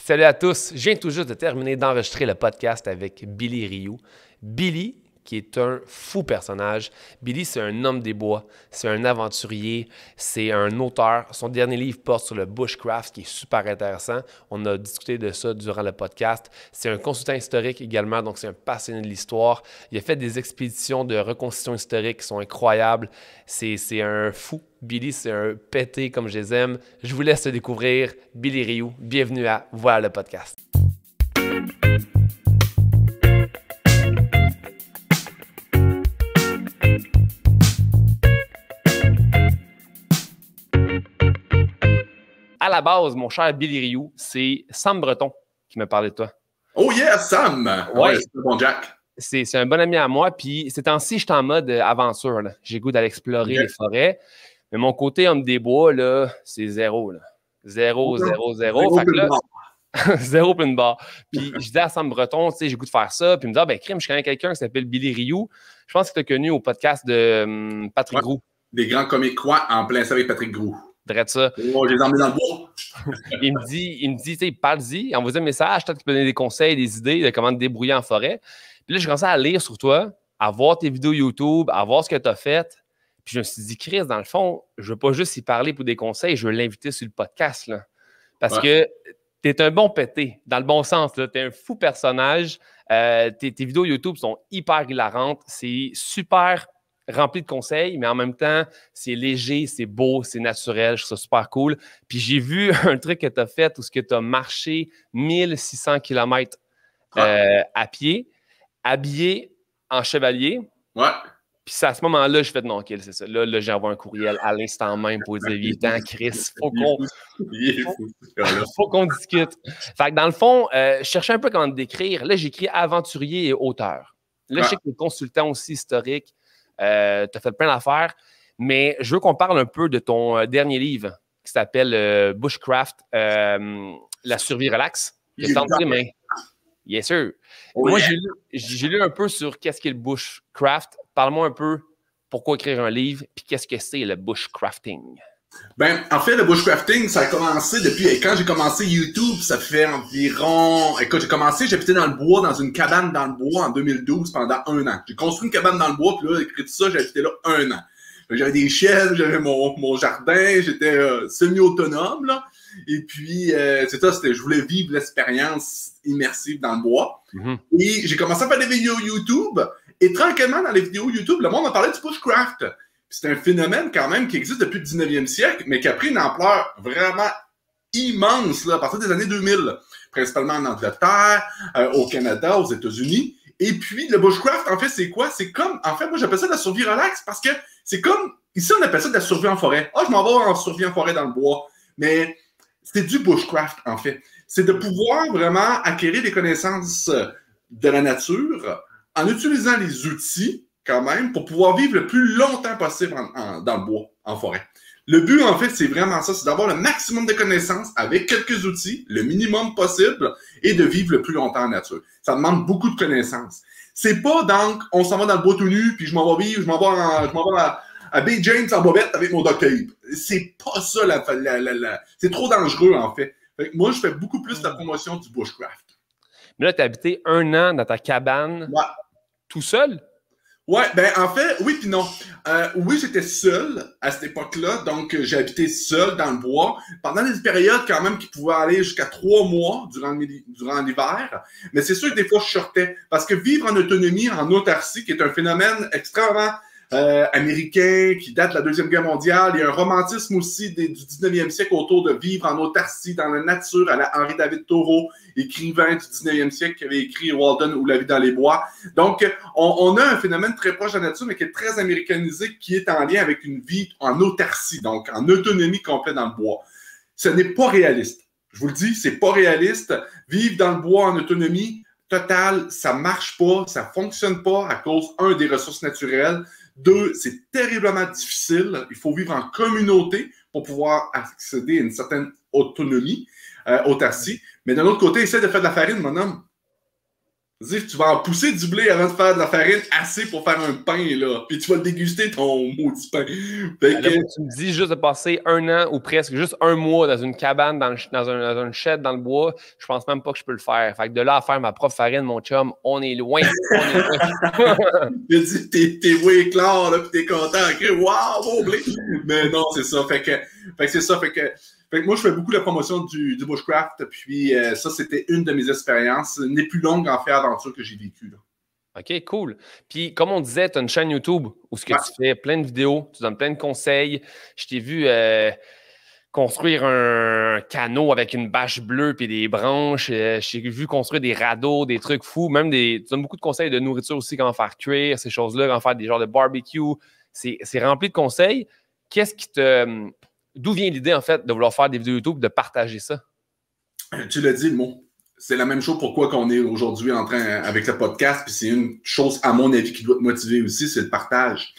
Salut à tous. Je viens tout juste de terminer d'enregistrer le podcast avec Billy Rioux. Billy, qui est un fou personnage. Billy, c'est un homme des bois, c'est un aventurier, c'est un auteur. Son dernier livre porte sur le bushcraft, qui est super intéressant. On a discuté de ça durant le podcast. C'est un consultant historique également, donc c'est un passionné de l'histoire. Il a fait des expéditions de reconstitution historique qui sont incroyables. C'est un fou. Billy, c'est un pété comme je les aime. Je vous laisse découvrir Billy Rioux. Bienvenue à Voilà le podcast. À la base, mon cher Billy Rioux, c'est Sam Breton qui me parlait de toi. Oh yeah, Sam! Ouais, c'est bon Jack. C'est un bon ami à moi. Puis ces temps-ci, je suis en mode aventure. J'ai goût d'aller explorer les forêts. Mais mon côté homme des bois, là, c'est zéro. Là. Zéro. Fait que là, zéro plein de barre. Puis je dis à Sam Breton, tu sais, j'ai goût de faire ça. Puis il me dit, ah ben crime, je connais quelqu'un qui s'appelle Billy Rioux. Je pense que tu as connu au podcast de Patrick Groux. Des grands comiques quoi en plein ça avec Patrick Groux. Drette ça. Oh, je les ai emmenés dans le bois. il me dit, tu sais, parle-y, envoie-y un message, peut-être qu'il peut donner des conseils, des idées de comment te débrouiller en forêt. Puis là, j'ai commencé à lire sur toi, à voir tes vidéos YouTube, à voir ce que tu as fait. Puis je me suis dit, Chris, dans le fond, je veux pas juste y parler pour des conseils, je veux l'inviter sur le podcast, là. Parce que tu es un bon pété, dans le bon sens. Tu es un fou personnage. Tes vidéos YouTube sont hyper hilarantes. C'est super rempli de conseils, mais en même temps, c'est léger, c'est beau, c'est naturel. Je trouve ça super cool. Puis j'ai vu un truc que tu as fait où tu as marché 1600 km à pied, habillé en chevalier. Ouais. Puis c'est à ce moment-là, je fais non, OK, c'est ça. Là, j'envoie un courriel à l'instant même pour dire, il est temps, Chris, faut qu'on discute. Fait que dans le fond, je cherchais un peu comment te décrire. Là, j'écris aventurier et auteur. Là, je sais que tu es consultant aussi historique. Tu as fait plein d'affaires. Mais je veux qu'on parle un peu de ton dernier livre qui s'appelle Bushcraft, La survie relax. Que t'as entre les mains. Yes, sir. Oh, moi, yeah. j'ai lu un peu sur qu'est-ce qu'est le bushcraft. Parle-moi un peu pourquoi écrire un livre, puis qu'est-ce que c'est le bushcrafting. Ben, en fait, le bushcrafting, ça a commencé depuis quand j'ai commencé YouTube, ça fait environ... Écoute, j'habitais dans le bois, dans une cabane dans le bois en 2012 pendant 1 an. J'ai construit une cabane dans le bois, puis là, écrit tout ça, j'habitais là 1 an. J'avais des chaises, j'avais mon jardin, j'étais semi-autonome, là. Et puis, c'est ça, je voulais vivre l'expérience immersive dans le bois. Et j'ai commencé à faire des vidéos YouTube. Et tranquillement, dans les vidéos YouTube, le monde m'a parlé du bushcraft. C'est un phénomène quand même qui existe depuis le 19e siècle, mais qui a pris une ampleur vraiment immense là, à partir des années 2000, principalement en Angleterre, au Canada, aux États-Unis. Et puis, le bushcraft, en fait, c'est quoi? C'est comme, en fait, moi, j'appelle ça de la survie relax parce que c'est comme, ici, on appelle ça de la survie en forêt. Ah, je m'en vais en survie en forêt dans le bois. Mais c'est du bushcraft, en fait. C'est de pouvoir vraiment acquérir des connaissances de la nature en utilisant les outils, quand même, pour pouvoir vivre le plus longtemps possible dans le bois, en forêt. Le but, en fait, c'est vraiment ça, c'est d'avoir le maximum de connaissances avec quelques outils, le minimum possible, et de vivre le plus longtemps en nature. Ça demande beaucoup de connaissances. C'est pas donc, on s'en va dans le bois tout nu, puis je m'en vais vivre, je m'en vais à Bay James en bobette avec mon duct tape. C'est pas ça, c'est trop dangereux, en fait. Fait que moi, je fais beaucoup plus la promotion du bushcraft. Mais là, tu as habité 1 an dans ta cabane, tout seul? Ouais, ben en fait, oui puis non. Oui, j'étais seul à cette époque-là, donc j'ai habité seul dans le bois pendant des périodes quand même qui pouvaient aller jusqu'à 3 mois durant l'hiver. Mais c'est sûr que des fois, je sortais parce que vivre en autonomie, en autarcie, qui est un phénomène extrêmement américain qui date de la Deuxième Guerre mondiale. Il y a un romantisme aussi du 19e siècle autour de vivre en autarcie, dans la nature, à la Henri David Thoreau, écrivain du 19e siècle qui avait écrit Walden ou La vie dans les bois. Donc, on a un phénomène très proche de la nature, mais qui est très américanisé, qui est en lien avec une vie en autarcie, donc en autonomie complète dans le bois. Ce n'est pas réaliste. Je vous le dis, c'est pas réaliste. Vivre dans le bois en autonomie totale, ça marche pas, ça fonctionne pas à cause, des ressources naturelles. 2, c'est terriblement difficile. Il faut vivre en communauté pour pouvoir accéder à une certaine autonomie, autarcie. Mais d'un autre côté, essaie de faire de la farine, mon homme. Dis, tu vas en pousser du blé avant de faire de la farine assez pour faire un pain, là. Puis tu vas le déguster, ton maudit pain. Fait Là, tu me dis juste de passer 1 an ou presque juste 1 mois dans une cabane, dans un shed dans le bois, je pense même pas que je peux le faire. Fait que de là à faire ma propre farine, mon chum, on est loin. On est loin. Il a dit, t'es way clair, là, pis t'es content. Waouh, mon blé! Mais non, c'est ça. Fait que c'est ça. Fait que moi, je fais beaucoup la promotion du bushcraft. Puis ça, c'était une de mes expériences. Une des plus longues, en fait, aventures que j'ai vécues, là. OK, cool. Puis, comme on disait, tu as une chaîne YouTube où tu fais plein de vidéos, tu donnes plein de conseils. Je t'ai vu construire un canot avec une bâche bleue et des branches. Je t'ai vu construire des radeaux, des trucs fous. Même tu donnes beaucoup de conseils de nourriture aussi, comment faire cuire ces choses-là, comment faire des genres de barbecue. C'est rempli de conseils. D'où vient l'idée, en fait, de vouloir faire des vidéos YouTube, de partager ça? Tu l'as dit, le mot. C'est la même chose pourquoi qu'on est aujourd'hui en train avec le podcast, puis c'est une chose, à mon avis, qui doit te motiver aussi, c'est le partage.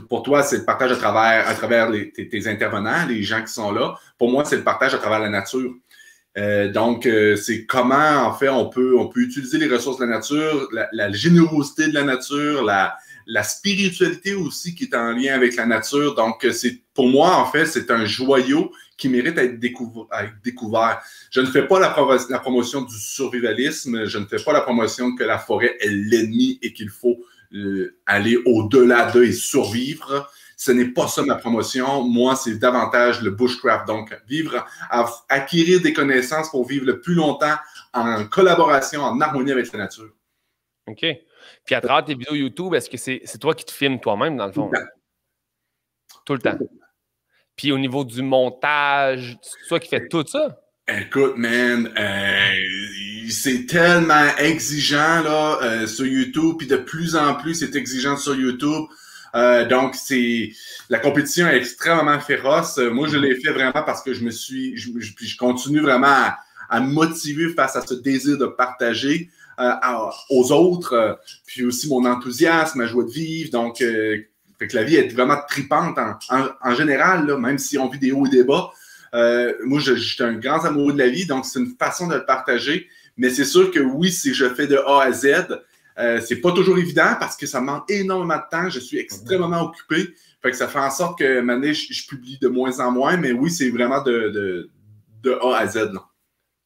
Pour toi, c'est le partage à travers tes intervenants, les gens qui sont là. Pour moi, c'est le partage à travers la nature. Donc, c'est comment, en fait, on peut utiliser les ressources de la nature, la générosité de la nature, la spiritualité aussi qui est en lien avec la nature. Donc, pour moi, en fait, c'est un joyau qui mérite à être découvert. Je ne fais pas la promotion du survivalisme, je ne fais pas la promotion que la forêt est l'ennemi et qu'il faut aller au-delà d'eux et survivre. Ce n'est pas ça ma promotion. Moi, c'est davantage le bushcraft. Donc, acquérir des connaissances pour vivre le plus longtemps en collaboration, en harmonie avec la nature. OK. Puis à travers tes vidéos YouTube, est-ce que c'est toi qui te filmes toi-même, dans le fond? Tout le temps. Puis au niveau du montage, c'est toi qui fais tout ça? Écoute, man, c'est tellement exigeant là sur YouTube, puis de plus en plus, c'est exigeant sur YouTube. Donc, la compétition est extrêmement féroce. Moi, je l'ai fait vraiment parce que je continue vraiment à me motiver face à ce désir de partager aux autres, puis aussi mon enthousiasme, ma joie de vivre. Donc, fait que la vie est vraiment tripante en général, là, même si on vit des hauts et des bas. Moi, je suis un grand amoureux de la vie, donc c'est une façon de le partager. Mais c'est sûr que oui, si je fais de A à Z, c'est pas toujours évident parce que ça me demande énormément de temps. Je suis extrêmement occupé. Fait que ça fait en sorte que maintenant, je publie de moins en moins. Mais oui, c'est vraiment de A à Z.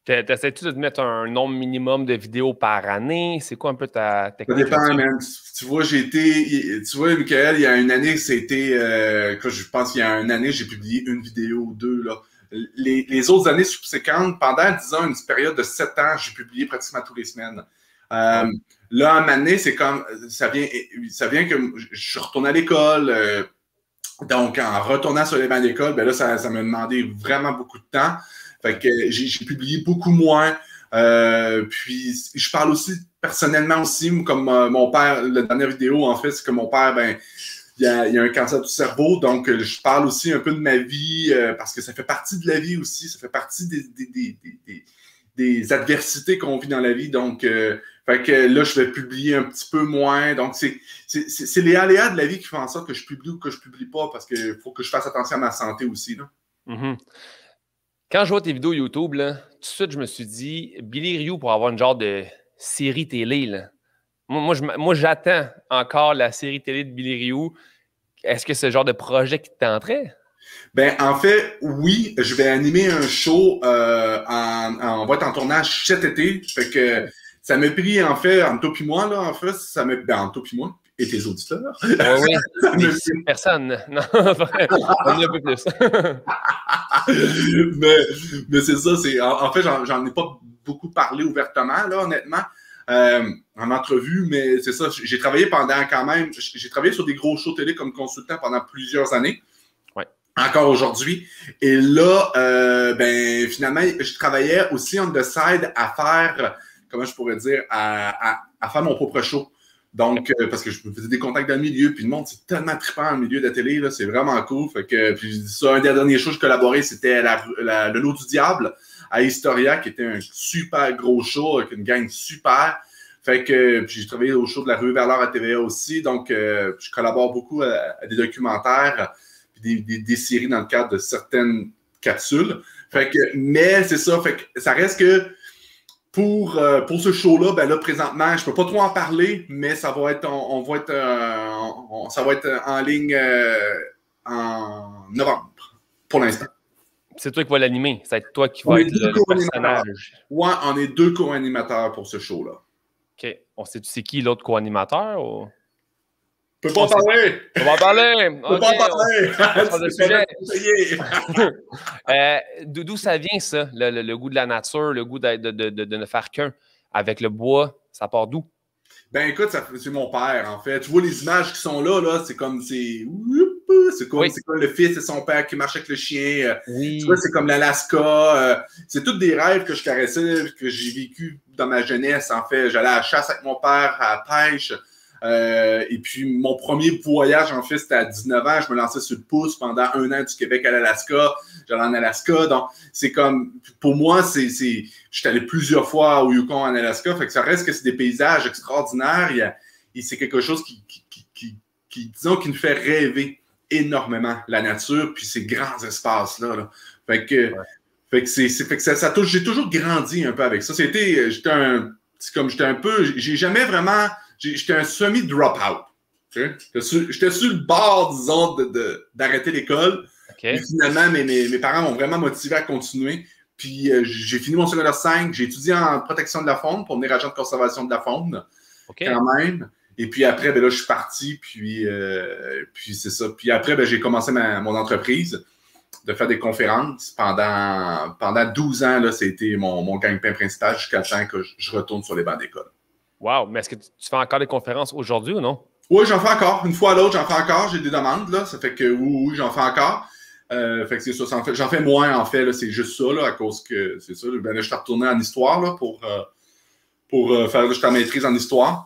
T'essaies-tu de te mettre un nombre minimum de vidéos par année? C'est quoi un peu ta technique? Ça dépend, man. Tu vois, Michael, il y a une année, je pense qu'il y a une année, j'ai publié une vidéo ou deux, là. Les autres années subséquentes, pendant, disons, une période de 7 ans, j'ai publié pratiquement tous les semaines. Là, en année, c'est comme, ça vient que je suis retourné à l'école, donc en retournant sur les bancs d'école, ben là, ça m'a demandé vraiment beaucoup de temps. Fait que j'ai publié beaucoup moins. Puis, je parle aussi personnellement aussi, comme mon père, la dernière vidéo, en fait, c'est que mon père, ben, il y a un cancer du cerveau. Donc, je parle aussi un peu de ma vie parce que ça fait partie de la vie aussi. Ça fait partie des adversités qu'on vit dans la vie. Donc, fait que là, je vais publier un petit peu moins. Donc, c'est les aléas de la vie qui font en sorte que je publie ou que je publie pas parce qu'il faut que je fasse attention à ma santé aussi, là. Mm-hmm. Quand je vois tes vidéos YouTube, là, tout de suite, je me suis dit, Billy Rioux pour avoir une genre de série télé. Là. Moi, j'attends encore la série télé de Billy Rioux. Est-ce que c'est le genre de projet qui te tenterait? Ben, en fait, oui, je vais animer un show. On va être en tournage cet été. Fait que ça m'a pris, en fait, entre toi et moi, là, en fait, entre toi et moi et tes auditeurs. Oui, oui. Personne. Non, on est un peu plus. mais c'est ça, en fait, j'en ai pas beaucoup parlé ouvertement, là, honnêtement, en entrevue, mais c'est ça, j'ai travaillé j'ai travaillé sur des gros shows télé comme consultant pendant plusieurs années. Ouais. Encore aujourd'hui. Et là, ben, finalement, je travaillais aussi on the side à faire, comment je pourrais dire, à faire mon propre show. Donc, parce que je faisais des contacts dans le milieu, puis le monde, c'est tellement trippant dans le milieu de la télé, là, c'est vraiment cool. Fait que, puis ça, un des derniers shows que je collaborais, c'était le Lot du Diable à Historia, qui était un super gros show avec une gang super. Fait que, puis j'ai travaillé au show de la Rue vers l'Or à TVA aussi, donc je collabore beaucoup à des documentaires, puis des séries dans le cadre de certaines capsules. Fait que, mais c'est ça, fait que ça reste que Pour ce show-là, ben là, présentement, je peux pas trop en parler, mais ça va être, ça va être en ligne en novembre, pour l'instant. C'est toi qui vas l'animer. Ça va être toi qui vas être le personnage. Ouais, on est 2 co-animateurs pour ce show-là. OK. On sait, tu sais qui l'autre co-animateur? Ou... Je peux pas en parler! On va en parler! Je peux pas en parler! D'où ça vient, ça? Le goût de la nature, le goût de ne faire qu'un avec le bois, ça part d'où? Ben écoute, c'est mon père, en fait. Tu vois les images qui sont là, c'est comme c'est comme le fils et son père qui marchent avec le chien. Oui. Tu vois, c'est comme l'Alaska. C'est tous des rêves que je caressais, que j'ai vécu dans ma jeunesse, en fait. J'allais à la chasse avec mon père, à la pêche. Et puis, mon premier voyage, en fait, c'était à 19 ans. Je me lançais sur le pouce pendant 1 an du Québec à l'Alaska. J'allais en Alaska. Donc, c'est comme, pour moi, je suis allé plusieurs fois au Yukon en Alaska. Fait que ça reste que c'est des paysages extraordinaires. C'est quelque chose qui, disons, qui nous fait rêver énormément, la nature, puis ces grands espaces-là. Là. Fait que j'ai toujours grandi un peu avec ça. J'étais un peu, j'ai jamais vraiment, j'étais un semi-drop-out. J'étais sur le bord, disons, d'arrêter l'école. Okay. Mais finalement, mes parents m'ont vraiment motivé à continuer. Puis j'ai fini mon secondaire 5. J'ai étudié en protection de la faune pour devenir agent de conservation de la faune. Okay. Quand même. Et puis après, ben là, je suis parti. Puis c'est ça. Puis après, ben, j'ai commencé mon entreprise de faire des conférences. Pendant 12 ans, là, c'était mon gagne-pain principal jusqu'à temps que je retourne sur les bancs d'école. Wow! Mais est-ce que tu fais encore des conférences aujourd'hui ou non? Oui, j'en fais encore. Une fois à l'autre, j'en fais encore. J'ai des demandes, là. Ça fait que oui, j'en fais encore. Fait que c'est ça. J'en fais moins, en fait. Là, c'est juste ça, là, à cause que c'est ça. Ben là, je suis retourné en histoire, là, pour faire juste la maîtrise en histoire.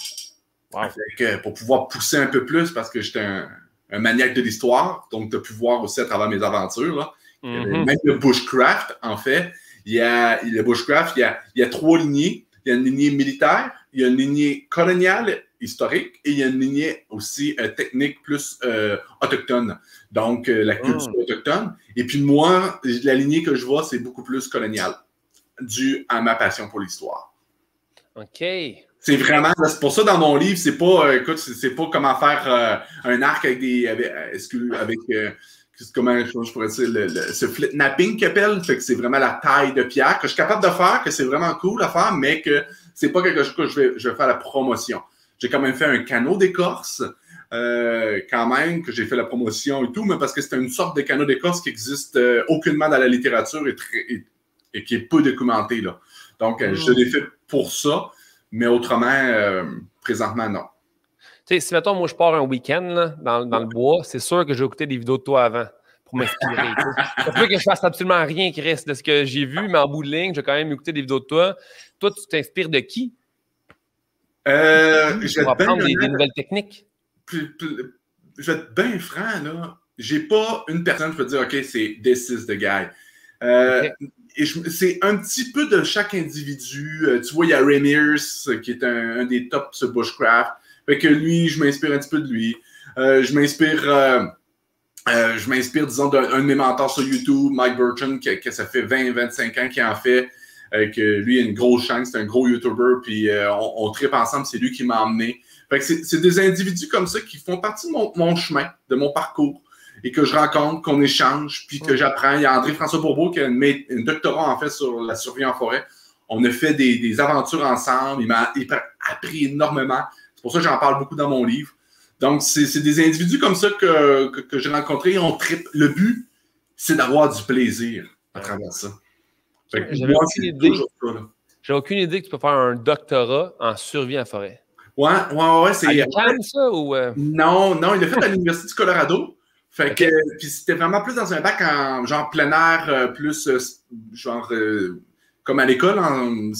Wow. Fait que, pour pouvoir pousser un peu plus, parce que j'étais un maniaque de l'histoire. Donc, de pouvoir aussi à travers mes aventures, là. Même le bushcraft, en fait. Le bushcraft, il y a 3 lignées. Il y a une lignée militaire, il y a une lignée coloniale, historique, et il y a une lignée aussi technique plus autochtone. Donc, la culture autochtone. Et puis moi, la lignée que je vois, c'est beaucoup plus coloniale, dû à ma passion pour l'histoire. OK. C'est vraiment, c'est pour ça dans mon livre, c'est pas, écoute, c'est pas comment faire un arc avec comment je pourrais dire, ce flip-napping qu'ils appellent, fait que c'est vraiment la taille de pierre que je suis capable de faire, que c'est vraiment cool à faire, mais que c'est pas quelque chose que je vais faire la promotion. J'ai quand même fait un canot d'écorce, quand même, que j'ai fait la promotion et tout, mais parce que c'est une sorte de canot d'écorce qui existe aucunement dans la littérature et qui est peu documenté, là. Donc, je l'ai fait pour ça, mais autrement, présentement, non. Tu sais, si, mettons, moi, je pars un week-end là, dans le bois, c'est sûr que je vais écouter des vidéos de toi avant pour m'inspirer. Ça peut que je fasse absolument rien qui reste de ce que j'ai vu, mais en bout de ligne, je vais quand même écouter des vidéos de toi. Toi, tu t'inspires de qui? Je pour apprendre des nouvelles techniques. Je vais être bien franc, là. J'ai pas une personne qui peut dire, OK, c'est this is the guy. Okay. Et c'est un petit peu de chaque individu. Tu vois, il y a Ray Mears, qui est un des tops sur bushcraft. Fait que lui, je m'inspire un petit peu de lui. Je m'inspire, disons, d'un de mes mentors sur YouTube, Mike Burton, que ça fait 20-25 ans qu'il en fait. Que lui, il a une grosse chaîne, c'est un gros YouTuber, puis on tripe ensemble, c'est lui qui m'a emmené. Fait que c'est des individus comme ça qui font partie de mon chemin, de mon parcours, et que je rencontre, qu'on échange, puis que j'apprends. Il y a André-François Bourbeau qui a un doctorat, en fait, sur la survie en forêt. On a fait des aventures ensemble. Il m'a appris énormément. C'est pour ça que j'en parle beaucoup dans mon livre. Donc, c'est des individus comme ça que j'ai rencontrés. On tripe. Le but, c'est d'avoir du plaisir à travers ça. J'avais aucune idée que tu peux faire un doctorat en survie en forêt. Ouais, c'est... À l'UQAM, ça, ou... Non, il l'a fait à l'Université du Colorado. Fait que, puis c'était vraiment plus dans un bac en genre plein air, plus genre comme à l'école,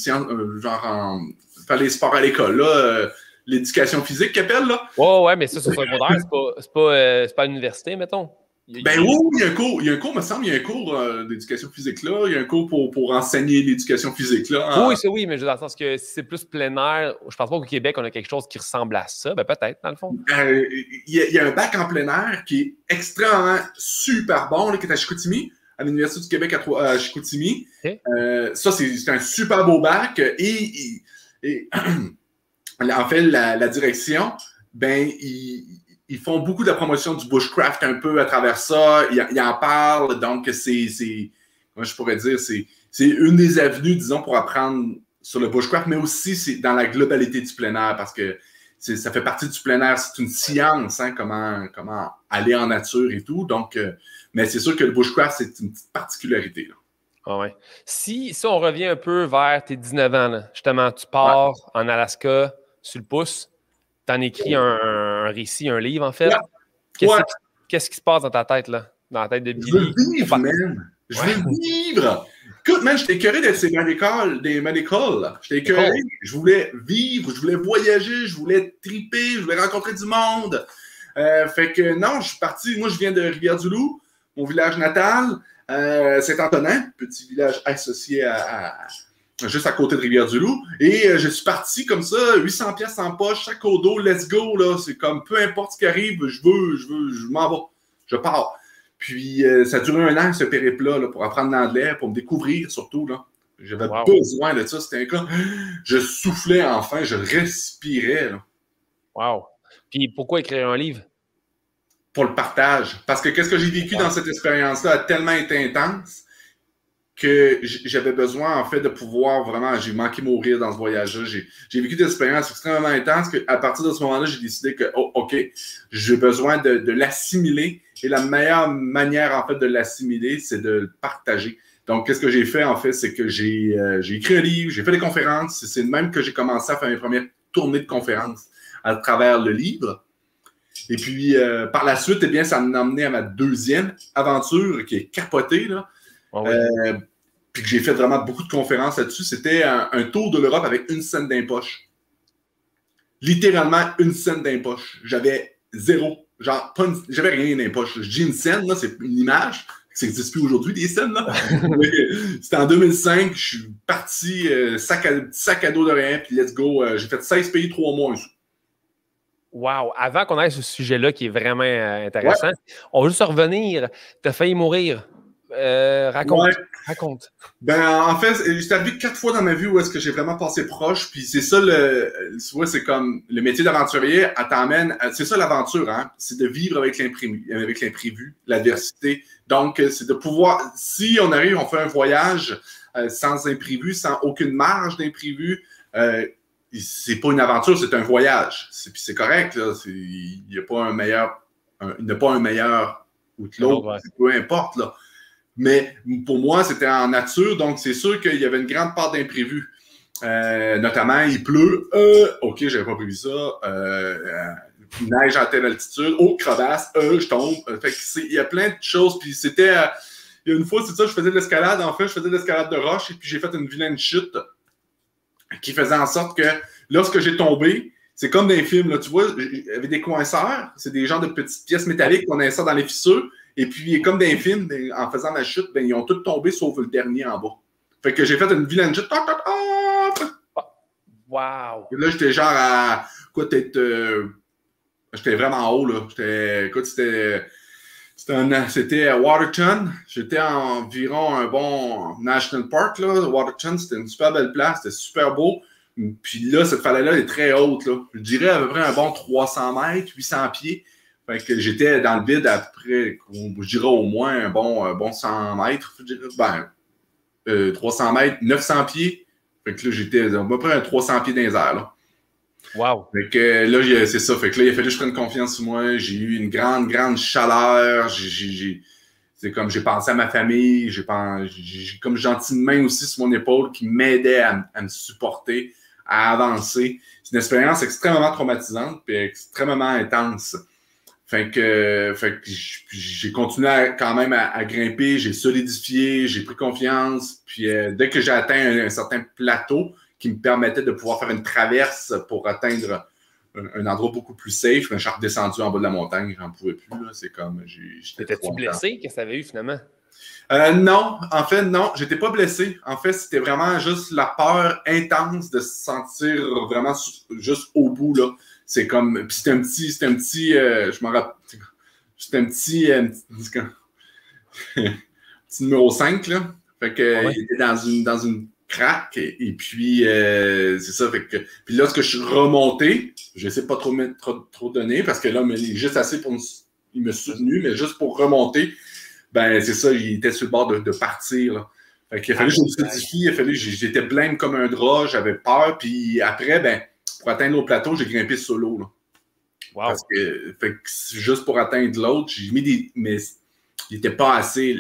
faire les sports à l'école, là, l'éducation physique qu'ils appellent, là. Ouais, mais ça, c'est secondaire, c'est pas à l'université, mettons. Ben oui, il y a un cours, me semble, il y a un cours d'éducation physique là, il y a un cours pour enseigner l'éducation physique là. Oui, mais je veux dans le sens que si c'est plus plein air, je pense pas qu'au Québec, on a quelque chose qui ressemble à ça, ben peut-être, dans le fond. Il y a un bac en plein air qui est extrêmement super bon, là, qui est à Chicoutimi. à l'Université du Québec à Chicoutimi. Okay. Ça, c'est un super beau bac. Et en fait, la direction, ben, ils font beaucoup de la promotion du bushcraft un peu à travers ça. Ils en parlent. Donc, moi, je pourrais dire, c'est une des avenues, disons, pour apprendre sur le bushcraft, mais aussi c'est dans la globalité du plein air parce que ça fait partie du plein air. C'est une science, hein, comment aller en nature et tout. Donc, mais c'est sûr que le bushcraft, c'est une petite particularité, là. Ah ouais. Si on revient un peu vers tes 19 ans, là, justement, tu pars en Alaska sur le pouce, tu en écris un récit, un livre, en fait. Qu'est-ce qui se passe dans ta tête, là? Dans la tête de Billy? Je veux vivre, man! Je veux vivre! Écoute, man, j'étais écœuré d'être ces des medical. J'étais écœuré. Je voulais vivre, je voulais voyager, je voulais triper, je voulais rencontrer du monde. Fait que non, je suis parti. Moi, je viens de Rivière-du-Loup, mon village natal. Saint-Antonin, petit village associé juste à côté de Rivière-du-Loup. Et je suis parti comme ça, 800 pièces en poche, sac au dos, let's go, là. C'est comme, peu importe ce qui arrive, je m'en vais. Je pars. Puis, ça a duré 1 an, ce périple-là, là, pour apprendre l'anglais, pour me découvrir, surtout, là. J'avais besoin de ça. C'était un cas. Je soufflais enfin, je respirais, là. Wow. Puis, pourquoi écrire un livre? Pour le partage. Parce que qu'est-ce que j'ai vécu dans cette expérience-là a tellement été intense que j'avais besoin, en fait, de pouvoir vraiment... J'ai manqué mourir dans ce voyage-là. J'ai vécu des expériences extrêmement intenses qu'à partir de ce moment-là, j'ai décidé que, OK, j'ai besoin de l'assimiler. Et la meilleure manière, en fait, de l'assimiler, c'est de le partager. Donc, qu'est-ce que j'ai fait, en fait, c'est que j'ai écrit un livre, j'ai fait des conférences. C'est de même que j'ai commencé à faire mes premières tournées de conférences à travers le livre. Et puis, par la suite, eh bien, ça m'a emmené à ma deuxième aventure qui est capotée, là. Oh oui. Puis que j'ai fait vraiment beaucoup de conférences là-dessus. C'était un tour de l'Europe avec 1 cent d'impoche. Littéralement 1 cent d'impoche. J'avais zéro. Genre, j'avais rien d'impoche. Je dis 1 cent, là, c'est une image. Ça n'existe plus aujourd'hui, des scènes, là. C'était en 2005. Je suis parti, sac à dos de rien, puis let's go. J'ai fait 16 pays, 3 mois. Wow! Avant qu'on aille sur ce sujet-là qui est vraiment intéressant, on va juste revenir. Tu as failli mourir. Raconte. Ben, en fait, j'étais arrivé 4 fois dans ma vie où est-ce que j'ai vraiment passé proche, puis c'est ça, tu vois, c'est comme le métier d'aventurier, c'est ça l'aventure, hein, c'est de vivre avec l'imprévu, l'adversité. Donc, c'est de pouvoir, si on arrive, on fait un voyage sans imprévu, sans aucune marge d'imprévu, c'est pas une aventure, c'est un voyage. Puis c'est correct, là, il n'y a pas un meilleur, il n'y a pas un meilleur ou que l'autre, peu importe, là. Mais pour moi, c'était en nature, donc c'est sûr qu'il y avait une grande part d'imprévu. Notamment, il pleut. OK, j'avais pas prévu ça. Neige à telle altitude. Crevasse. Je tombe. Fait que il y a plein de choses. Puis c'était... il y a une fois, c'est ça, je faisais de l'escalade. En fait, je faisais de l'escalade de roche et puis j'ai fait une vilaine chute qui faisait en sorte que lorsque j'ai tombé, c'est comme dans les films, là, tu vois, il y avait des coinceurs. C'est des genres de petites pièces métalliques qu'on insère dans les fissures. Et puis, comme dans les films, en faisant ma chute, ben, ils ont tous tombé sauf le dernier en bas. Fait que j'ai fait une vilaine chute. Wow! Et là, j'étais genre à... Quoi, j'étais vraiment haut, là. Écoute, c'était à Waterton. J'étais environ un bon National Park, là. Waterton, c'était une super belle place. C'était super beau. Puis là, cette falaise-là est très haute, là. Je dirais à peu près un bon 300 mètres, 800 pieds. Fait que j'étais dans le vide à peu près, je dirais au moins un bon 100 mètres. Ben, 300 mètres, 900 pieds. Fait que là, j'étais à peu près à 300 pieds dans les airs, là. Wow! Fait que là, c'est ça. Fait que là, il a fallu que je prenne confiance sur moi. J'ai eu une grande, grande chaleur. C'est comme j'ai pensé à ma famille. J'ai comme gentil main aussi sur mon épaule qui m'aidait à me supporter, à avancer. C'est une expérience extrêmement traumatisante et extrêmement intense. Fait que j'ai continué quand même à grimper, j'ai solidifié, j'ai pris confiance. Puis dès que j'ai atteint un certain plateau qui me permettait de pouvoir faire une traverse pour atteindre un endroit beaucoup plus safe, je suis redescendu en bas de la montagne, j'en pouvais plus. C'est comme T'étais-tu blessé? Qu'est-ce que tu avais eu finalement? Non, en fait, non, j'étais pas blessé. En fait, c'était vraiment juste la peur intense de se sentir vraiment juste au bout, là. C'est comme, puis c'était un petit, je m'en rappelle, c'était un petit, petit numéro 5, là. Fait que, Ouais. il était dans une craque, et puis, c'est ça. Fait que, puis là, lorsque je suis remonté, je sais pas trop donner, parce que là, il est juste assez pour il m'a soutenu, mais juste pour remonter, ben, c'est ça, il était sur le bord de partir, là. Fait qu'il a fallu que je me solidifie, il a fallu que j'étais blême comme un drap, j'avais peur, puis après, ben, pour atteindre l'autre plateau, j'ai grimpé solo, là. Wow. Parce que, fait que juste pour atteindre l'autre, j'ai mis des. Mais il n'était pas assez.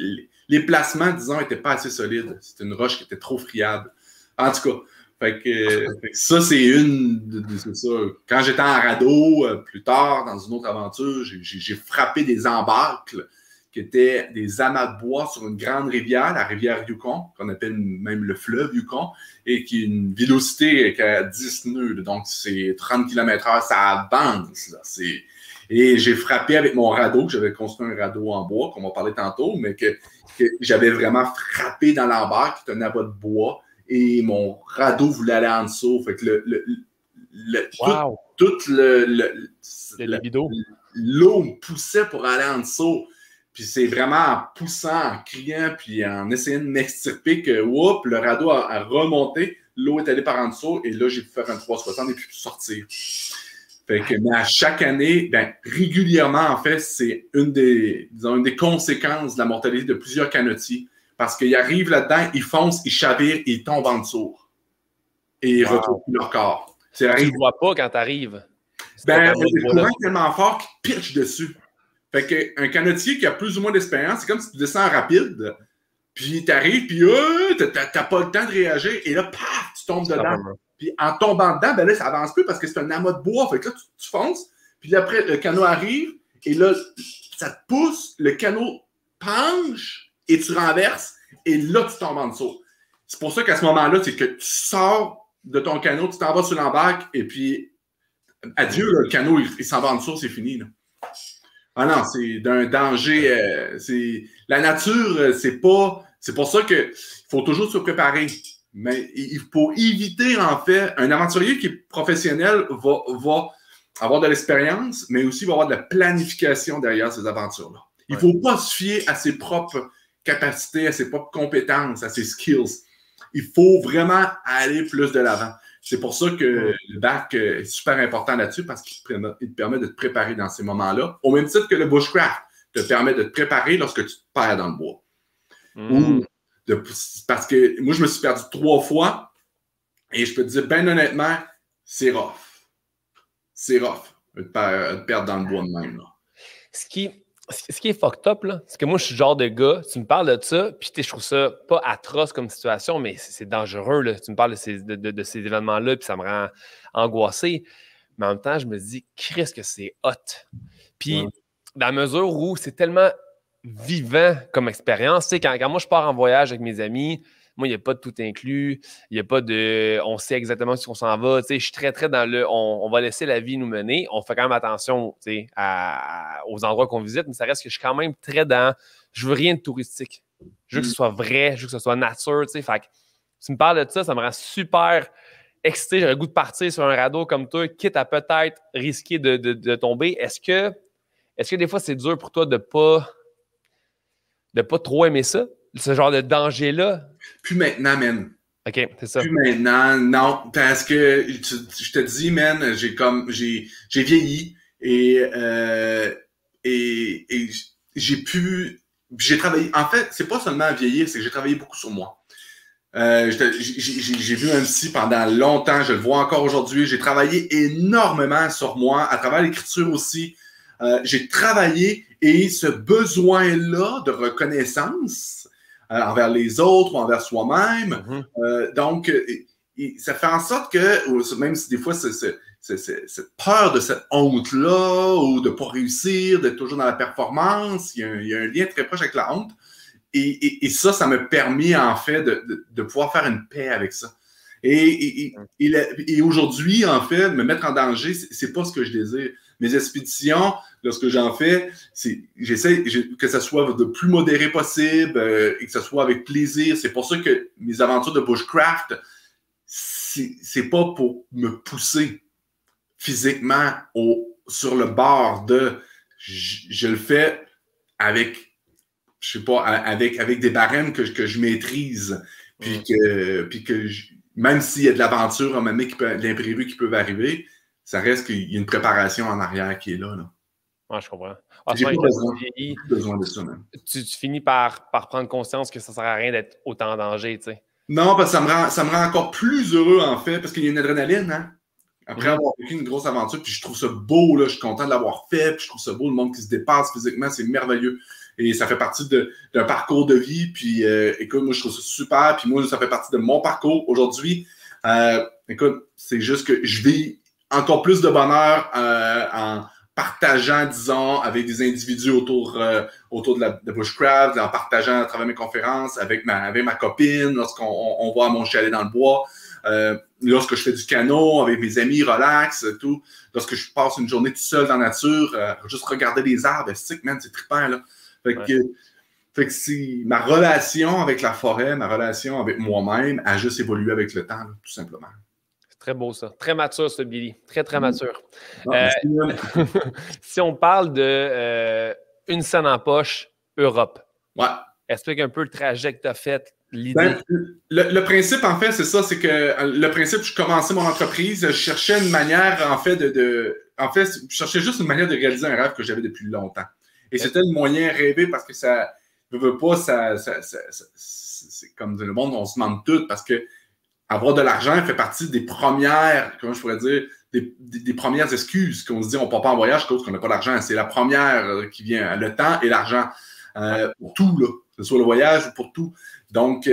Les placements, disons, n'étaient pas assez solides. C'était une roche qui était trop friable. En tout cas, fait que ça, c'est une. C'est ça. Quand j'étais en radeau, plus tard, dans une autre aventure, j'ai frappé des embâcles qui étaient des amas de bois sur une grande rivière, la rivière Yukon, qu'on appelle même le fleuve Yukon, et qui a une vélocité qui a 10 nœuds. Donc, c'est 30 km/h, ça avance. Là. Et j'ai frappé avec mon radeau, que j'avais construit un radeau en bois, qu'on m'a parlé tantôt, mais que j'avais vraiment frappé dans l'embarque, qui est un abat de bois, et mon radeau voulait aller en dessous. Fait que Wow. tout l'eau me poussait pour aller en dessous. Puis c'est vraiment en poussant, en criant, puis en essayant de m'extirper que, whoop, le radeau a remonté, l'eau est allée par en dessous, et là, j'ai pu faire un 360 et puis sortir. Fait que, mais à chaque année, ben, régulièrement, en fait, c'est une des conséquences de la mortalité de plusieurs canotiers. Parce qu'ils arrivent là-dedans, ils foncent, ils chavirent, ils tombent en dessous. Et ils retrouvent plus leur corps. Tu ne le vois pas quand tu arrives. Ben, c'est le courant tellement fort qu'il pitch dessus. Fait qu'un canotier qui a plus ou moins d'expérience, c'est comme si tu descends rapide, puis tu arrives, puis t'as pas le temps de réagir, et là, paf, tu tombes dedans. Puis en tombant dedans, ben là, ça avance plus parce que c'est un amas de bois. Fait que là, tu fonces, puis après, le canot arrive, et là, ça te pousse, le canot penche, et tu renverses, et là, tu tombes en dessous. C'est pour ça qu'à ce moment-là, c'est que tu sors de ton canot, tu t'en vas sur l'embarque, et puis, adieu, là, le canot, il s'en va en dessous, c'est fini, là. Ah non, c'est d'un danger. La nature, c'est pas. C'est pour ça qu'il faut toujours se préparer. Mais il faut éviter, en fait, un aventurier qui est professionnel va avoir de l'expérience, mais aussi va avoir de la planification derrière ces aventures-là. Il ne faut pas se fier à ses propres capacités, à ses propres compétences, à ses skills. Il faut vraiment aller plus de l'avant. C'est pour ça que le bac est super important là-dessus parce qu'il te permet de te préparer dans ces moments-là. Au même titre que le bushcraft te permet de te préparer lorsque tu te perds dans le bois. Parce que moi, je me suis perdu 3 fois et je peux te dire, bien honnêtement, c'est rough. C'est rough de te perdre dans le bois de même. Là. Ce qui est fucked up, là, c'est que moi, je suis le genre de gars, tu me parles de ça, puis je trouve ça pas atroce comme situation, mais c'est dangereux. Là. Tu me parles de ces événements-là, puis ça me rend angoissé. Mais en même temps, je me dis, Christ, que c'est hot. Puis, dans la mesure où c'est tellement vivant comme expérience, tu sais, quand moi, je pars en voyage avec mes amis, moi, il n'y a pas de tout inclus, il n'y a pas de... On sait exactement ce qu'on s'en va, tu sais, je suis très, très dans le... On va laisser la vie nous mener, on fait quand même attention, tu sais, aux endroits qu'on visite, mais ça reste que je suis quand même très dans... Je veux rien de touristique. Je veux que ce soit vrai, je veux que ce soit nature, tu sais, fait que tu me parles de ça, ça me rend super excité, j'aurais le goût de partir sur un radeau comme toi, quitte à peut-être risquer de tomber. Est-ce que des fois, c'est dur pour toi de pas trop aimer ça, ce genre de danger-là? Plus maintenant, man. OK, c'est ça. Plus maintenant, non. Parce que, je te dis, man, j'ai vieilli et j'ai travaillé. En fait, c'est pas seulement à vieillir, c'est que j'ai travaillé beaucoup sur moi. J'ai vu un psy pendant longtemps, je le vois encore aujourd'hui. J'ai travaillé énormément sur moi, à travers l'écriture aussi. J'ai travaillé et ce besoin-là de reconnaissance envers les autres ou envers soi-même, donc, ça fait en sorte que, même si des fois, cette peur de cette honte-là ou de ne pas réussir, d'être toujours dans la performance, il y a un lien très proche avec la honte. Et ça m'a permis, en fait, de pouvoir faire une paix avec ça. Et aujourd'hui, en fait, me mettre en danger, c'est pas ce que je désire. Mes expéditions, lorsque j'en fais, j'essaie que ça soit le plus modéré possible et que ce soit avec plaisir. C'est pour ça que mes aventures de bushcraft, c'est pas pour me pousser physiquement sur le bord de... Je le fais avec je sais pas, avec des barèmes que je maîtrise, puis que même s'il y a de l'aventure, à un moment donné, de l'imprévu qui peuvent arriver, ça reste qu'il y a une préparation en arrière qui est là. Ouais, je comprends. J'ai pas besoin de ça, même. Tu finis par prendre conscience que ça sert à rien d'être autant en danger, tu sais. Non, parce que ça me rend encore plus heureux, en fait, parce qu'il y a une adrénaline, hein. Après avoir vécu une grosse aventure, puis je trouve ça beau, là, je suis content de l'avoir fait, puis je trouve ça beau, le monde qui se dépasse physiquement, c'est merveilleux. Et ça fait partie d'un parcours de vie, puis écoute, moi, je trouve ça super, puis moi, ça fait partie de mon parcours aujourd'hui. Écoute, c'est juste que je vis encore plus de bonheur en partageant, disons, avec des individus autour de Bushcraft, en partageant à travers mes conférences, avec ma copine, lorsqu'on va à mon chalet dans le bois, lorsque je fais du canot avec mes amis, relax, tout. Lorsque je passe une journée tout seul dans la nature, juste regarder les arbres, c'est trippant, là. Fait que c'est ma relation avec la forêt, ma relation avec moi-même a juste évolué avec le temps, là, tout simplement. C'est très beau, ça. Très mature, ce Billy. Très, très mature. Si on parle de une scène en poche, Europe. Ouais. Explique un peu le trajet que tu as fait, l'idée. Ben, le principe, en fait, c'est ça, c'est que le principe, je commençais mon entreprise, je cherchais une manière, en fait, je cherchais juste une manière de réaliser un rêve que j'avais depuis longtemps. Et c'était le moyen rêvé parce que ça ne veut pas, c'est comme le monde, on se demande tout parce que avoir de l'argent fait partie des premières, comment je pourrais dire, des premières excuses qu'on se dit on ne part pas en voyage cause qu'on n'a pas d'argent. C'est la première qui vient, le temps et l'argent. Pour tout, là, que ce soit le voyage ou pour tout. Donc,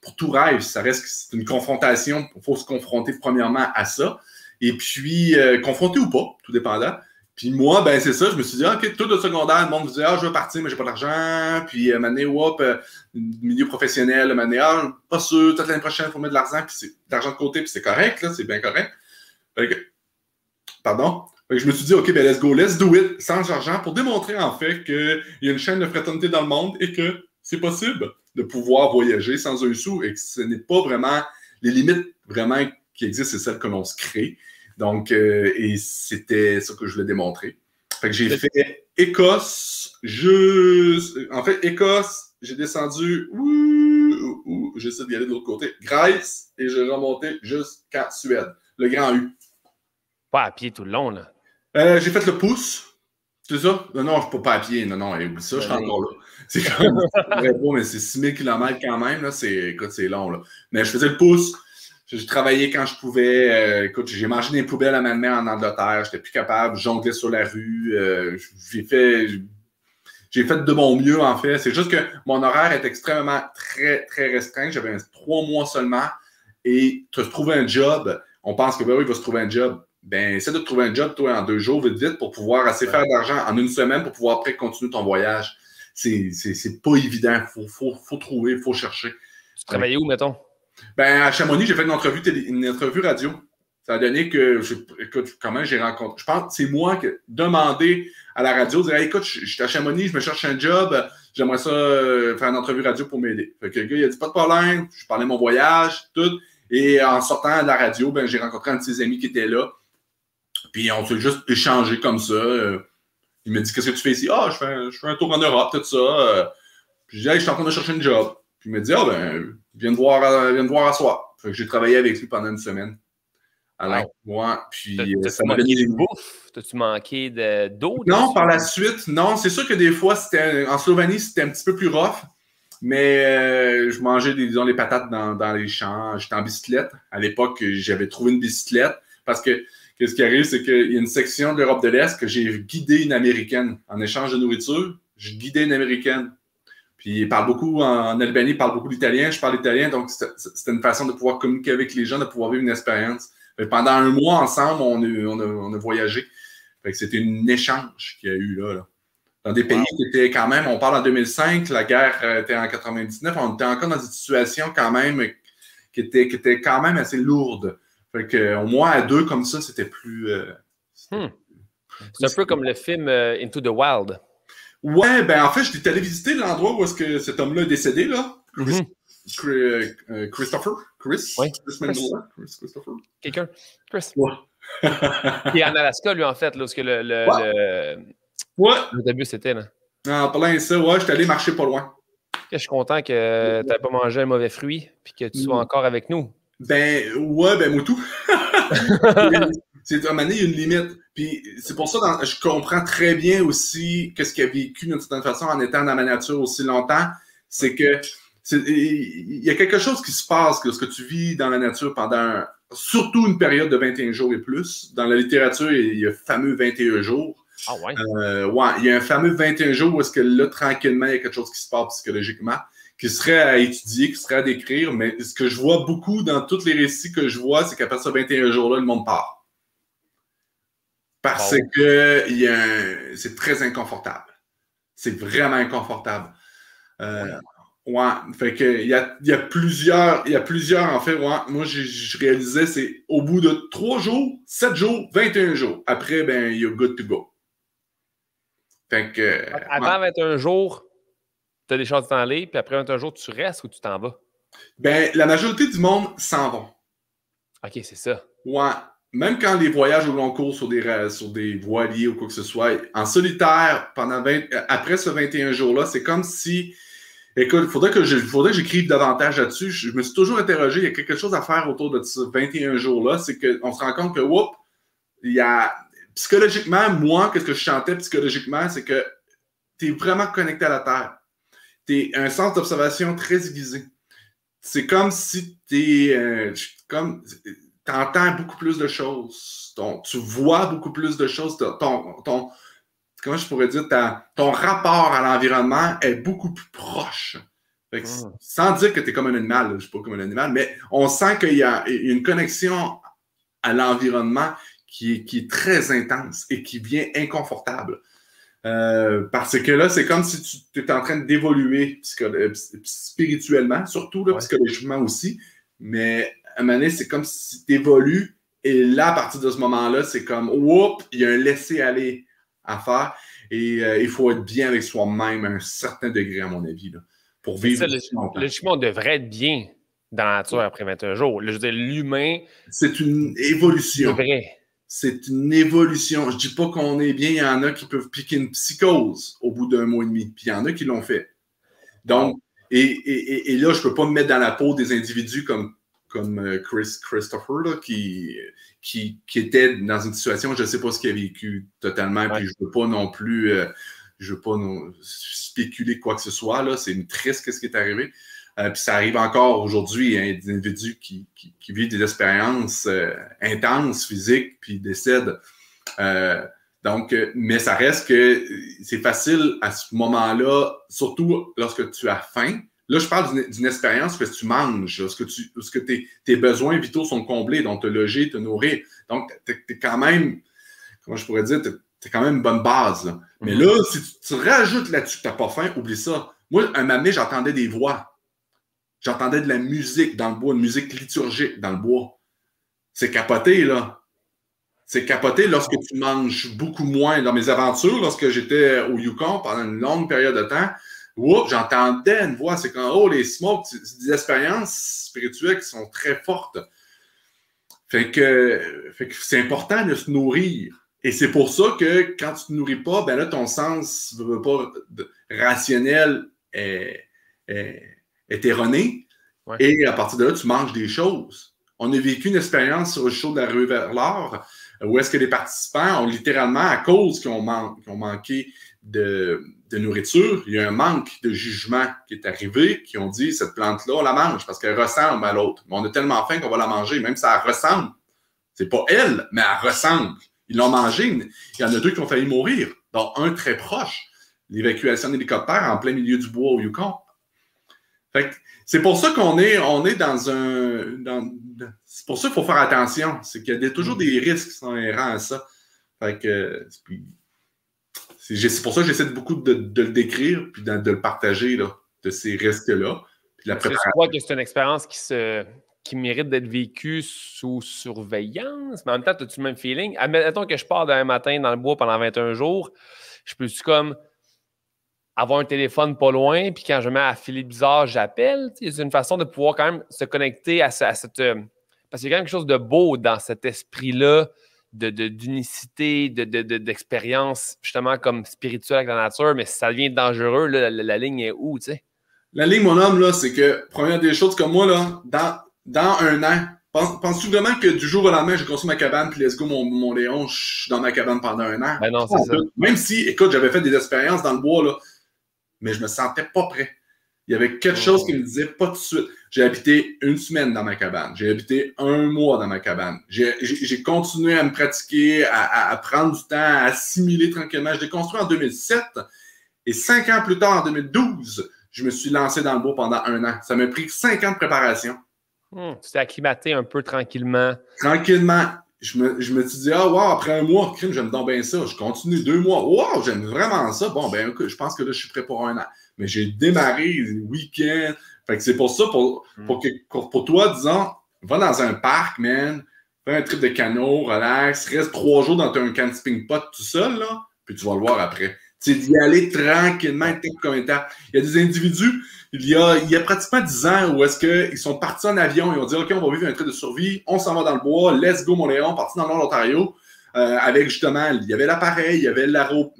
pour tout rêve, ça reste c'est une confrontation. Il faut se confronter premièrement à ça. Et puis, confronter ou pas, tout dépendant. Puis moi, ben c'est ça, je me suis dit, OK, tout le secondaire, le monde me disait, je veux partir, mais j'ai pas d'argent. Puis, m'amener, milieu professionnel, m'amener, pas sûr, peut-être l'année prochaine, il faut mettre de l'argent, puis c'est de l'argent de côté, puis c'est correct, là, c'est bien correct. Pardon? Fait que je me suis dit, OK, ben let's go, let's do it, sans argent, pour démontrer en fait qu'il y a une chaîne de fraternité dans le monde et que c'est possible de pouvoir voyager sans un sou et que ce n'est pas vraiment, les limites vraiment qui existent, c'est celles que l'on se crée. Donc, et c'était ça que je voulais démontrer. Fait que j'ai fait Écosse, Écosse, j'ai descendu, j'essaie d'y aller de l'autre côté, Grèce, et j'ai remonté jusqu'à Suède, le Grand U. Pas à pied tout le long, là. J'ai fait le pouce. C'est ça? Non, je ne suis pas à pied. Non, oublie ça, je suis encore là. C'est comme, c'est beau, mais c'est 6000 km quand même. Là. Écoute, c'est long. Là. Mais je faisais le pouce. Je travaillais quand je pouvais. Écoute, j'ai mangé des poubelles à ma mère en Angleterre. J'étais plus capable. Je jonglais sur la rue. J'ai fait de mon mieux, en fait. C'est juste que mon horaire est extrêmement très, très restreint. J'avais 3 mois seulement. Et tu as trouvé un job. On pense que, il va se trouver un job. Ben, essaie de trouver un job, toi, en 2 jours, vite, pour pouvoir assez faire d'argent en 1 semaine pour pouvoir après continuer ton voyage. C'est pas évident. Faut trouver, faut chercher. Tu travaillais où, mettons? Ben, à Chamonix, j'ai fait une entrevue radio. Ça a donné que, écoute, comment j'ai rencontré. Je pense que c'est moi qui ai demandé à la radio, dire, hey, écoute, je suis à Chamonix, je me cherche un job, j'aimerais ça faire une entrevue radio pour m'aider. Fait que le gars, il a dit, pas de problème, je parlais de mon voyage, tout. Et en sortant de la radio, ben, j'ai rencontré un de ses amis qui était là. Puis on s'est juste échangé comme ça. Il m'a dit, qu'est-ce que tu fais ici? Je fais un tour en Europe, tout ça. Puis je dis, hey, je suis en train de chercher un job. Puis il m'a dit, viens me voir à soir. Fait que j'ai travaillé avec lui pendant 1 semaine. Alors, moi, puis ça m'a donné des bouffe. T'as-tu manqué d'eau? Non, par la suite, non. C'est sûr que des fois, en Slovénie, c'était un petit peu plus rough. Mais je mangeais des patates dans les champs. J'étais en bicyclette. À l'époque, j'avais trouvé une bicyclette parce que ce qui arrive, c'est qu'il y a une section de l'Europe de l'Est que j'ai guidé une Américaine. En échange de nourriture, j'ai guidé une Américaine. Puis il parle beaucoup, en Albanie, il parle beaucoup d'italien, je parle italien, donc c'était une façon de pouvoir communiquer avec les gens, de pouvoir vivre une expérience. Pendant 1 mois ensemble, on a voyagé. Fait que c'était un échange qu'il y a eu là. Dans des pays qui étaient quand même, on parle en 2005, la guerre était en 99, on était encore dans une situation quand même qui était quand même assez lourde. Fait que, au moins à 2 comme ça, c'était plus. C'est un peu comme le film Into the Wild. Ouais, ben en fait, j'étais allé visiter l'endroit où est-ce que cet homme-là est décédé, là. Christopher? Chris? Oui. Christopher? Quelqu'un? Chris. Ouais. Il est en Alaska, lui, en fait, là, où le autobus était, là. En plein ça, ouais, je suis allé marcher pas loin. Je suis content que tu n'aies pas mangé un mauvais fruit puis que tu sois encore avec nous. Ben, ouais, ben, moi tout. C'est, à un moment donné, il y a une limite. Puis c'est pour ça que je comprends très bien aussi qu'est-ce qu'il a vécu d'une certaine façon en étant dans la nature aussi longtemps. C'est que il y a quelque chose qui se passe que ce que tu vis dans la nature pendant surtout une période de 21 jours et plus. Dans la littérature, il y a le fameux 21 jours. Ah ouais? Ouais, il y a un fameux 21 jours où est-ce que là, tranquillement, il y a quelque chose qui se passe psychologiquement, qui serait à étudier, qui serait à décrire, mais ce que je vois beaucoup dans tous les récits que je vois, c'est qu'à partir de 21 jours-là, le monde part. Parce que c'est très inconfortable. C'est vraiment inconfortable. Ouais, fait que il y a plusieurs, en fait, ouais, moi je réalisais, c'est au bout de 3 jours, 7 jours, 21 jours. Après, ben, you're good to go. Fait que. Avant 21 jours, tu as des chances de t'en aller, puis après 21 jours, tu restes ou tu t'en vas? Ben, la majorité du monde s'en vont. OK, c'est ça. Ouais. Même quand les voyages au long cours sur des voiliers ou quoi que ce soit, en solitaire, après ce 21 jours-là, c'est comme si. Écoute, il faudrait que j'écrive davantage là-dessus. Je me suis toujours interrogé, il y a quelque chose à faire autour de ce 21 jours-là, c'est qu'on se rend compte que, il y a. Psychologiquement, moi, qu'est-ce que je chantais psychologiquement, c'est que tu es vraiment connecté à la Terre. Tu as un sens d'observation très aiguisé. C'est comme si tu entends beaucoup plus de choses. Tu vois beaucoup plus de choses. Comment je pourrais dire, ton rapport à l'environnement est beaucoup plus proche. Fait que, sans dire que tu es comme un animal, là, je ne suis pas comme un animal, mais on sent qu'il y a une connexion à l'environnement qui est très intense et qui devient inconfortable. Parce que là, c'est comme si tu es en train d'évoluer spirituellement, surtout là, psychologiquement aussi. Mais à un moment donné, c'est comme si tu évolues. Et là, à partir de ce moment-là, c'est comme, il y a un laisser-aller à faire. Et il faut être bien avec soi-même à un certain degré, à mon avis, là, pour vivre. Logiquement, on devrait être bien dans la nature après 21 jours. Je veux dire, l'humain. C'est une évolution. C'est vrai. C'est une évolution. Je dis pas qu'on est bien. Il y en a qui peuvent piquer une psychose au bout d'1 mois et demi. Puis il y en a qui l'ont fait. Donc, et là, je peux pas me mettre dans la peau des individus comme Christopher, là, qui était dans une situation, je sais pas ce qu'il a vécu totalement. Puis je veux pas non plus, spéculer quoi que ce soit. Là. C'est triste ce qui est arrivé. Puis ça arrive encore aujourd'hui, hein, des individus qui vivent des expériences intenses, physiques, puis décèdent. Mais ça reste que c'est facile à ce moment-là, surtout lorsque tu as faim. Là, je parle d'une expérience que tu manges, lorsque tes besoins vitaux sont comblés, donc te loger, te nourrir. Donc, t'es quand même, comment je pourrais dire, t'es quand même une bonne base. Là. Mais là, si tu rajoutes là-dessus que t'as pas faim, oublie ça. Moi, un moment donné, j'entendais des voix. J'entendais de la musique dans le bois, une musique liturgique dans le bois. C'est capoté, là. C'est capoté lorsque tu manges beaucoup moins. Dans mes aventures, lorsque j'étais au Yukon pendant une longue période de temps, j'entendais une voix. C'est quand, les smokes, c'est des expériences spirituelles qui sont très fortes. Fait que c'est important de se nourrir. Et c'est pour ça que quand tu ne te nourris pas, ben là, ton sens rationnel est erroné. Ouais. Et à partir de là, tu manges des choses. On a vécu une expérience sur le show de la rue vers l'or où est-ce que les participants ont littéralement, à cause qu'ils ont manqué de nourriture, il y a un manque de jugement qui est arrivé, qui ont dit, cette plante-là, on la mange parce qu'elle ressemble à l'autre. Mais on a tellement faim qu'on va la manger, même si elle ressemble. C'est pas elle, mais elle ressemble. Ils l'ont mangée. Il y en a 2 qui ont failli mourir, dont un très proche. L'évacuation d'hélicoptère en plein milieu du bois au Yukon. Fait que c'est pour ça qu'on est dans c'est pour ça qu'il faut faire attention. C'est qu'il y a toujours des risques qui sont inhérents à ça. Fait que c'est pour ça que j'essaie beaucoup de le décrire puis de le partager, là, de ces risques-là. Puis la préparation. Je crois que c'est une expérience qui mérite d'être vécue sous surveillance, mais en même temps, as-tu le même feeling? Admettons que je pars d'un matin dans le bois pendant 21 jours, je peux-tu comme avoir un téléphone pas loin, puis quand je me mets à filer bizarre, j'appelle. C'est une façon de pouvoir quand même se connecter à cette... parce qu'il y a quand même quelque chose de beau dans cet esprit-là d'unicité, d'expérience, justement, comme spirituelle avec la nature, mais si ça devient dangereux, là, la ligne est où, tu sais? La ligne, mon homme, là, c'est que, première des choses, comme moi, là, dans un an, penses-tu vraiment que du jour au lendemain, j'ai construit ma cabane, puis let's go, mon Léon, je suis dans ma cabane pendant un an? Ben non, c'est ça. Même si, écoute, j'avais fait des expériences dans le bois, là, mais je me sentais pas prêt. Il y avait quelque chose qui me disait pas tout de suite. J'ai habité une semaine dans ma cabane. J'ai habité un mois dans ma cabane. J'ai continué à me pratiquer, à prendre du temps, à assimiler tranquillement. Je l'ai construit en 2007 et 5 ans plus tard, en 2012, je me suis lancé dans le bois pendant un an. Ça m'a pris 5 ans de préparation. Tu t'es acclimaté un peu tranquillement. Tranquillement. Je me suis dit, ah, wow, après un mois, crime, j'aime donc bien ça. Je continue 2 mois. Wow, j'aime vraiment ça. Bon, ben, je pense que là, je suis prêt pour un an. Mais j'ai démarré le week-end. Fait que c'est pour ça, pour toi, disons, va dans un parc, man, fais un trip de canot, relax, reste 3 jours dans un camping pot tout seul, là, puis tu vas le voir après. C'est d'y aller tranquillement, étape comme étape. Il y a des individus, il y a pratiquement 10 ans où est-ce qu'ils sont partis en avion, ils ont dit, OK, on va vivre un trip de survie, on s'en va dans le bois, let's go, mon Léon, parti dans le nord de l'Ontario, avec justement, il y avait l'appareil, il y avait l'avion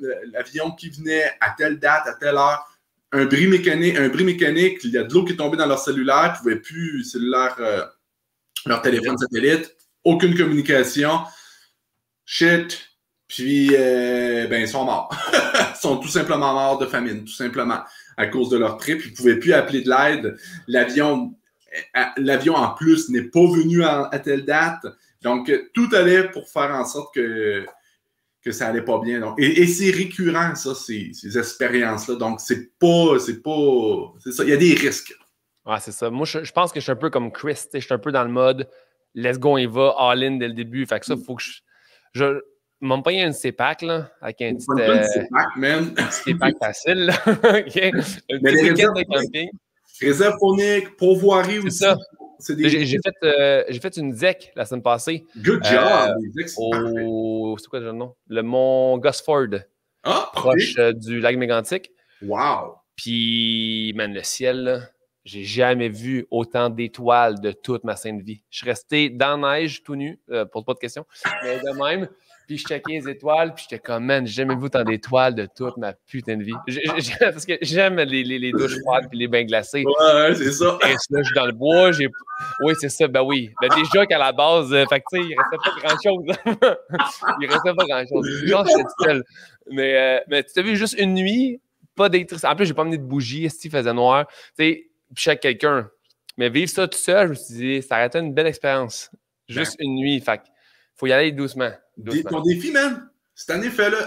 qui venait à telle date, à telle heure, un bris mécanique, il y a de l'eau qui est tombée dans leur cellulaire, ils ne pouvaient plus leur téléphone satellite, aucune communication, shit, puis ben ils sont morts. Ils sont tout simplement morts de famine, tout simplement, à cause de leur trip. Ils ne pouvaient plus appeler de l'aide. L'avion en plus n'est pas venu à telle date. Donc, tout allait pour faire en sorte que ça allait pas bien. Donc, et c'est récurrent, ça, ces expériences-là. Donc, c'est ça. Il y a des risques. Ouais, c'est ça. Moi, je pense que je suis un peu comme Chris. Je suis un peu dans le mode let's go, on y va, all-in dès le début. Fait que ça, il faut que je m'en paye une CPAC, là, avec un petit CPAC, man. CPAC facile, là. OK. Un petit week-end de camping. Réserve phonique, pourvoirie aussi. C'est ça. J'ai fait une ZEC la semaine passée. Good job! C'est quoi le nom? Le mont Gosford. Proche du lac Mégantic. Wow! Puis, man, le ciel, là, j'ai jamais vu autant d'étoiles de toute ma sainte vie. Je suis resté dans la neige, tout nu, pose pas de questions, mais de même. Puis je checkais les étoiles, puis j'étais comme, man, j'ai jamais vu autant d'étoiles de toute ma putain de vie. Parce que j'aime les douches froides puis les bains glacés. Ouais, c'est ça. Et là, je suis dans le bois, oui, c'est ça, ben oui. Ben, déjà qu'à la base, fait que, tu sais, il restait pas grand-chose. Il restait pas grand-chose. Genre, j'étais tout seul. Mais tu t'as vu juste une nuit, pas d'électricité. En plus, j'ai pas amené de bougie, il faisait noir. Tu sais, puis chaque quelqu'un. Mais vivre ça tout seul, je me suis dit, ça aurait été une belle expérience. Juste une nuit, fait qu'il faut y aller doucement. Ton défi, man, cette année, fais-le.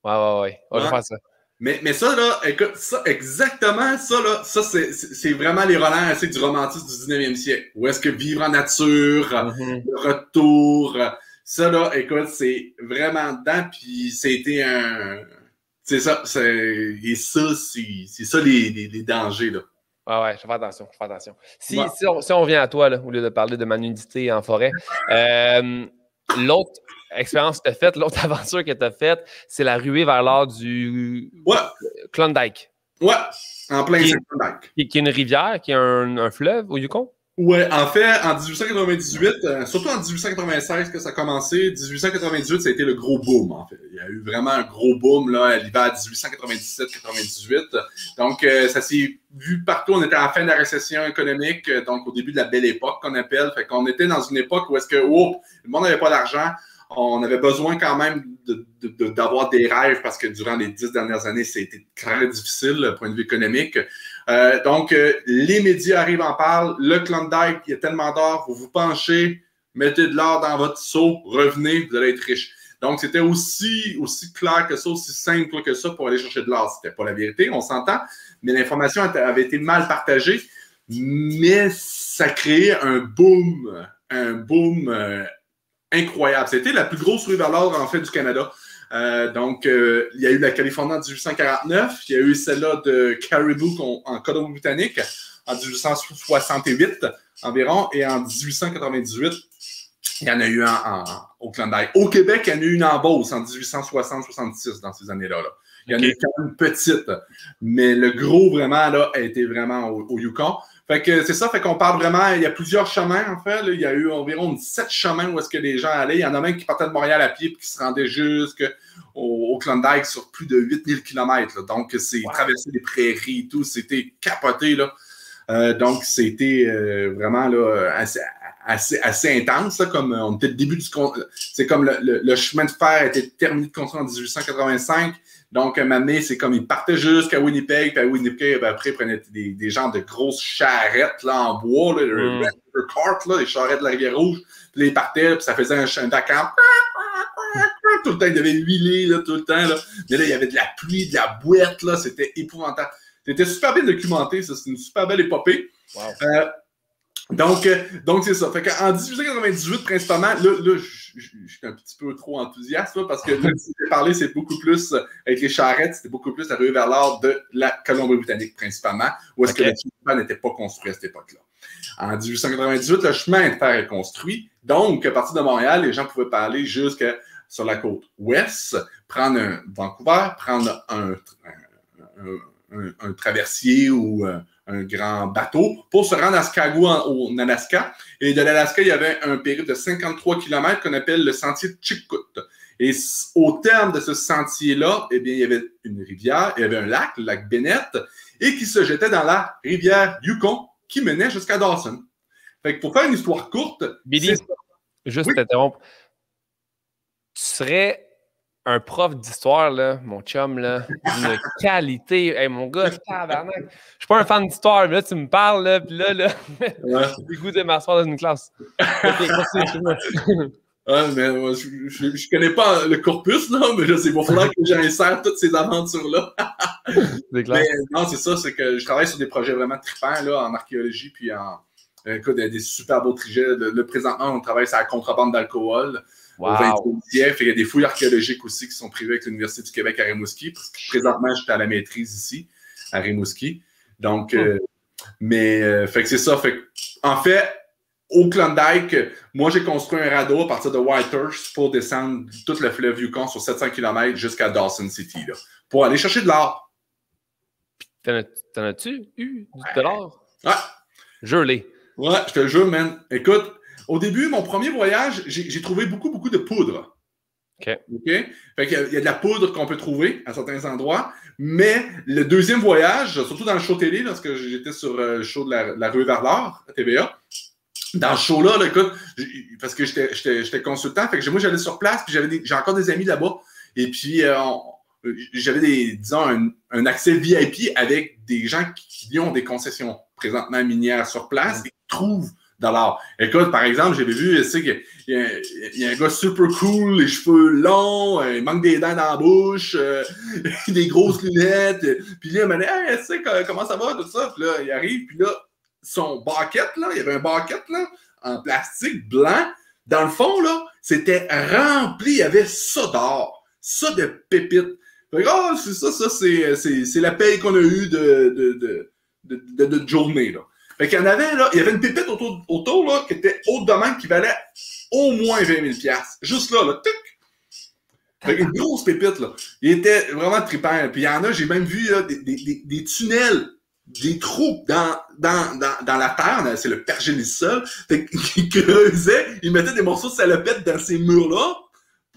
Ouais. On va faire ça. Mais ça, là, écoute, ça, exactement, ça, là, ça, c'est vraiment les relents assez du romantisme du 19e siècle. Où est-ce que vivre en nature, le retour, ça, là, écoute, c'est vraiment dedans, puis c'était un... C'est ça, et ça, c'est ça les dangers, là. Ouais, je fais attention. Si on vient à toi, là, au lieu de parler de ma nudité en forêt, l'autre expérience que tu as faite, l'autre aventure que tu as faite, c'est la ruée vers l'or du Klondike. Ouais, en plein Klondike. Qui est une rivière, qui est un fleuve au Yukon? Ouais, en fait, en 1898, surtout en 1896 que ça a commencé, 1898, ça a été le gros boom, en fait. Il y a eu vraiment un gros boom, là, l'hiver 1897-98. Donc, ça s'est vu partout. On était à la fin de la récession économique, donc au début de la belle époque qu'on appelle. Fait qu'on était dans une époque où est-ce que, le monde n'avait pas d'argent. On avait besoin quand même d'avoir des rêves parce que durant les 10 dernières années, ça a été très difficile, du point de vue économique. Donc, les médias arrivent, en parlent. Le Klondike, il y a tellement d'or, vous vous penchez, mettez de l'or dans votre seau, revenez, vous allez être riche. Donc, c'était aussi clair que ça, aussi simple que ça pour aller chercher de l'or. C'était pas la vérité, on s'entend, mais l'information avait été mal partagée. Mais ça créait un boom incroyable. C'était la plus grosse ruée vers l'or, en fait, du Canada. Donc, il y a eu la Californie en 1849, il y a eu celle-là de Caribou en Colombie-Britannique en 1868 environ, et en 1898, il y en a eu un au Klondike. Au Québec, il y en a eu une en Beauce en 1860-66 dans ces années-là. Il y en a eu quand même une petite, mais le gros vraiment là a été vraiment au Yukon. Fait que c'est ça, fait qu'on parle vraiment, il y a plusieurs chemins en fait. Là. Il y a eu environ 7 chemins où est-ce que les gens allaient. Il y en a même qui partaient de Montréal à pied et qui se rendaient jusqu'au Klondike sur plus de 8000 km. Là. Donc, c'est traverser des prairies et tout, c'était capoté. Là. Donc, c'était vraiment là, assez intense. Là, comme on était au début du... C'est comme le chemin de fer a été terminé de construire en 1885. Donc, Mané, c'est comme il partait jusqu'à Winnipeg, puis à Winnipeg, ben, après, il prenait des genres de grosses charrettes là, en bois, là, le Red River Cart, là, les charrettes de la Rivière-Rouge. Puis là, il partait, puis ça faisait un Dakar. Tout le temps, il devait huiler, là, tout le temps. Là. Mais là, il y avait de la pluie, de la boîte, là, c'était épouvantable. C'était super bien documenté, ça, c'est une super belle épopée. Wow. Donc c'est ça. Fait qu'en 1898, principalement, là, je suis un petit peu trop enthousiaste, là, parce que là, si j'ai parlé, c'est beaucoup plus, avec les charrettes, c'était beaucoup plus la rue vers l'art de la Colombie-Britannique, principalement, où est-ce que le chemin de fer n'était pas construit à cette époque-là. En 1898, le chemin de fer est construit. Donc, à partir de Montréal, les gens pouvaient parler jusqu'à sur la côte ouest, prendre un Vancouver, prendre un traversier ou un grand bateau pour se rendre à Chicago au Alaska. Et de l'Alaska, il y avait un périple de 53 km qu'on appelle le sentier de Chilkoot. Et au terme de ce sentier-là, eh bien, il y avait une rivière, il y avait un lac, le lac Bennett, et qui se jetait dans la rivière Yukon qui menait jusqu'à Dawson. Fait que pour faire une histoire courte... Billy, juste t'interrompre. Tu serais un prof d'histoire, là, mon chum, là, d'une qualité. Hey, mon gars, tabarnak. Je suis pas un fan d'histoire, mais là, tu me parles, là, puis là, j'ai le goût de m'asseoir dans une classe. Okay, ouais, mais je connais pas le corpus, là, mais là, c'est pour falloir que j'insère toutes ces aventures-là. Mais non, c'est ça, c'est que je travaille sur des projets vraiment trippants, là, en archéologie, puis écoute, des super beaux trajets. Présentement, on travaille sur la contrebande d'alcool. Wow. Au 20e siècle. Il y a des fouilles archéologiques aussi qui sont privées avec l'Université du Québec à Rimouski, parce que présentement, j'étais à la maîtrise ici, à Rimouski. Donc, fait que c'est ça. En fait, au Klondike, moi, j'ai construit un radeau à partir de Whitehurst pour descendre tout le fleuve Yukon sur 700 km jusqu'à Dawson City, là, pour aller chercher de l'or. T'en as-tu eu de l'or? Ouais. Gelé. Ouais, je te le jure, man. Écoute, au début, mon premier voyage, j'ai trouvé beaucoup de poudre. OK. Fait qu'il y a de la poudre qu'on peut trouver à certains endroits. Mais le deuxième voyage, surtout dans le show télé, lorsque j'étais sur le show de la rue vers l'or, à TVA, dans ce show-là, écoute, parce que j'étais consultant, fait que moi, j'allais sur place, puis j'ai encore des amis là-bas. Et puis, j'avais disons, un accès VIP avec des gens qui ont des concessions présentement minières sur place et qui trouvent de l'or. Écoute, par exemple, j'avais vu, qu'il y a un gars super cool, les cheveux longs, il manque des dents dans la bouche, des grosses lunettes. Puis là, il m'a dit, hey, comment ça va, tout ça? Puis là, il arrive, puis là, son bucket, là, il y avait un bucket, là, en plastique blanc. Dans le fond, là, c'était rempli, il y avait ça d'or, ça de pépites. Fait que, c'est ça, c'est la paye qu'on a eue de notre journée, là. Fait qu'il y en avait, là, il y avait une pépite autour là, qui était haute de même, qui valait au moins 20 000 $. Juste là, tuc! Fait une grosse pépite, là. Il était vraiment trippant. Puis il y en a, j'ai même vu là, des tunnels, des trous dans la terre, c'est le pergélisol. Fait qu'il creusait, il mettait des morceaux de salopette dans ces murs-là.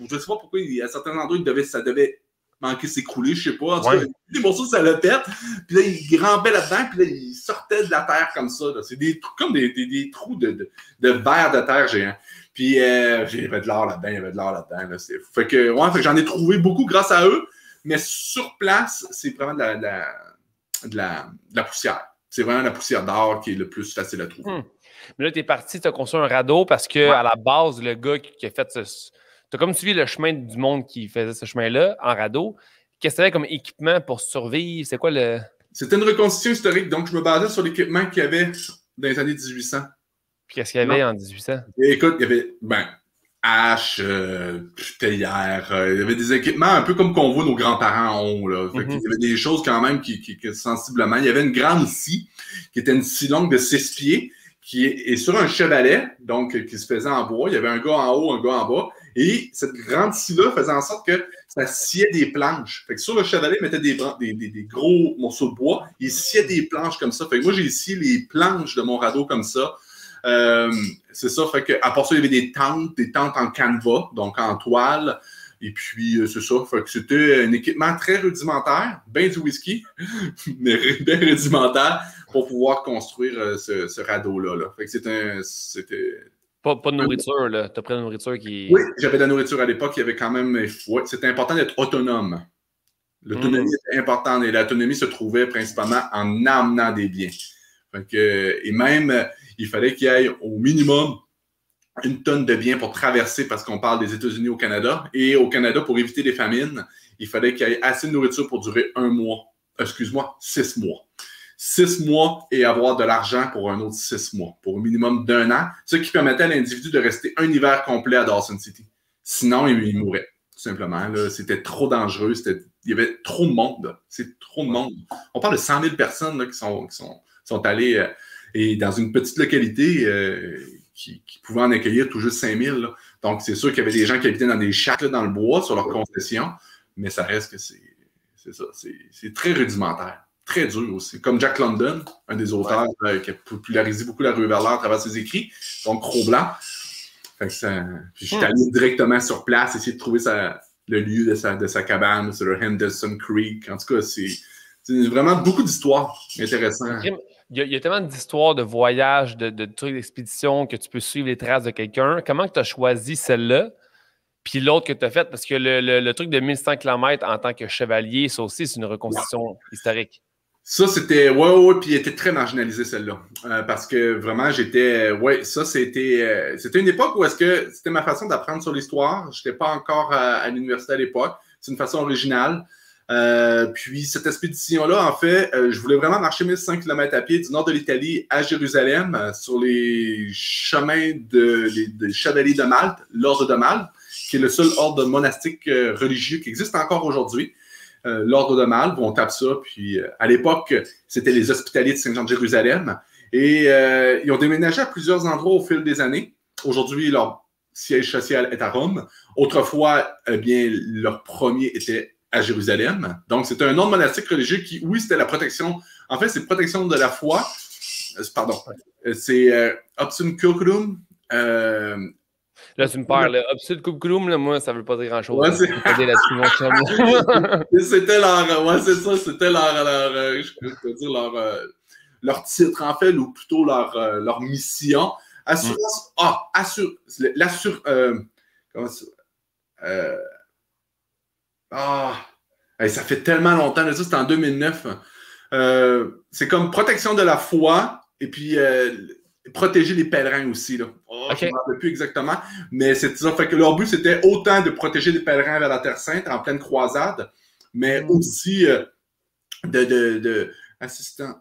Je sais pas pourquoi, à certains endroits, ça devait manquer s'écrouler, je sais pas. En tout cas, des morceaux de salopette, puis là, il rampait là-dedans, puis là, il sortait de la terre comme ça. C'est des trous, comme des trous de verre de terre géant. Puis, il y avait de l'or là-dedans, là. Fait que j'en ai trouvé beaucoup grâce à eux, mais sur place, c'est vraiment de la poussière. C'est vraiment la poussière d'or qui est le plus facile à trouver. Mais là, tu es parti, tu as construit un radeau parce que à la base, le gars qui a fait ce... Tu as comme suivi le chemin du monde qui faisait ce chemin-là en radeau. Qu'est-ce que tu avais comme équipement pour survivre? C'est quoi le... C'était une reconstitution historique, donc je me basais sur l'équipement qu'il y avait dans les années 1800. Puis qu'est-ce qu'il y avait en 1800? Et écoute, il y avait hache, théière, il y avait des équipements un peu comme qu'on voit nos grands-parents ont. Là. Il y avait des choses quand même qui sensiblement... Il y avait une grande scie, qui était une scie longue de 6 pieds, qui est sur un chevalet, donc qui se faisait en bois. Il y avait un gars en haut, un gars en bas. Et cette grande scie-là faisait en sorte que ça sciait des planches. Fait que sur le chevalet, il mettait des gros morceaux de bois. Il sciait des planches comme ça. Fait que moi, j'ai scié les planches de mon radeau comme ça. C'est ça. Fait que, à part ça, il y avait des tentes en canevas, donc en toile. Et puis, c'est ça. Fait que c'était un équipement très rudimentaire, bien du whisky, mais bien rudimentaire pour pouvoir construire ce radeau-là. Là. Fait que c'était... Pas de nourriture, là. Tu as pris de la nourriture qui... Oui, j'avais de la nourriture à l'époque. Il y avait quand même... Ouais, c'était important d'être autonome. L'autonomie était importante et l'autonomie se trouvait principalement en amenant des biens. Fait que, et même, il fallait qu'il y ait au minimum 1 tonne de biens pour traverser, parce qu'on parle des États-Unis au Canada. Et au Canada, pour éviter les famines, il fallait qu'il y ait assez de nourriture pour durer 1 mois. Excuse-moi, 6 mois. 6 mois et avoir de l'argent pour un autre 6 mois, pour un minimum d'1 an, ce qui permettait à l'individu de rester un hiver complet à Dawson City. Sinon, il mourait, tout simplement. C'était trop dangereux, il y avait trop de monde. C'est trop de monde. On parle de 100 000 personnes là, qui sont allées et dans une petite localité qui pouvait en accueillir tout juste 5 000. Là. Donc, c'est sûr qu'il y avait des gens qui habitaient dans des shacks là, dans le bois, sur leur concession, mais ça reste que c'est ça. C'est très rudimentaire. Très dur aussi. Comme Jack London, un des auteurs qui a popularisé beaucoup la rue Verlaire à travers ses écrits, donc Cro-Blanc. Fait que puis je suis allé directement sur place, essayer de trouver le lieu de sa cabane sur le Henderson Creek. En tout cas, c'est vraiment beaucoup d'histoires intéressantes. Il y a tellement d'histoires de voyages, de trucs d'expédition que tu peux suivre les traces de quelqu'un. Comment tu as choisi celle-là? Puis l'autre que tu as faite, parce que le truc de 1100 km en tant que chevalier, ça aussi, c'est une reconstitution historique. Ça, c'était... Ouais, puis elle était très marginalisée, celle-là. Parce que vraiment, c'était une époque où est-ce que c'était ma façon d'apprendre sur l'histoire. Je n'étais pas encore à l'université à l'époque. C'est une façon originale. Puis cette expédition-là, en fait, je voulais vraiment marcher 1100 km à pied du nord de l'Italie à Jérusalem, sur les chemins des chevaliers de Malte, l'ordre de Malte, qui est le seul ordre monastique religieux qui existe encore aujourd'hui. L'ordre de Malte, on tape ça, puis à l'époque, c'était les Hospitaliers de Saint-Jean de Jérusalem, et ils ont déménagé à plusieurs endroits au fil des années. Aujourd'hui, leur siège social est à Rome. Autrefois, eh bien, leur premier était à Jérusalem. Donc, c'était un ordre monastique religieux qui, oui, c'était la protection. En fait, c'est protection de la foi. C'est Optum Curriculum. Là, tu me parles, Optum Curriculum, moi, ça ne veut pas dire grand-chose. Ouais, c'était leur titre, en fait, ou plutôt leur mission. Assurance. Ça fait tellement longtemps, là, ça, c'était en 2009. C'est comme protection de la foi et puis protéger les pèlerins aussi. Là. Je ne me rappelle plus exactement, mais c'est ça. Fait que leur but, c'était autant de protéger les pèlerins vers la Terre Sainte en pleine croisade, mais aussi assistant.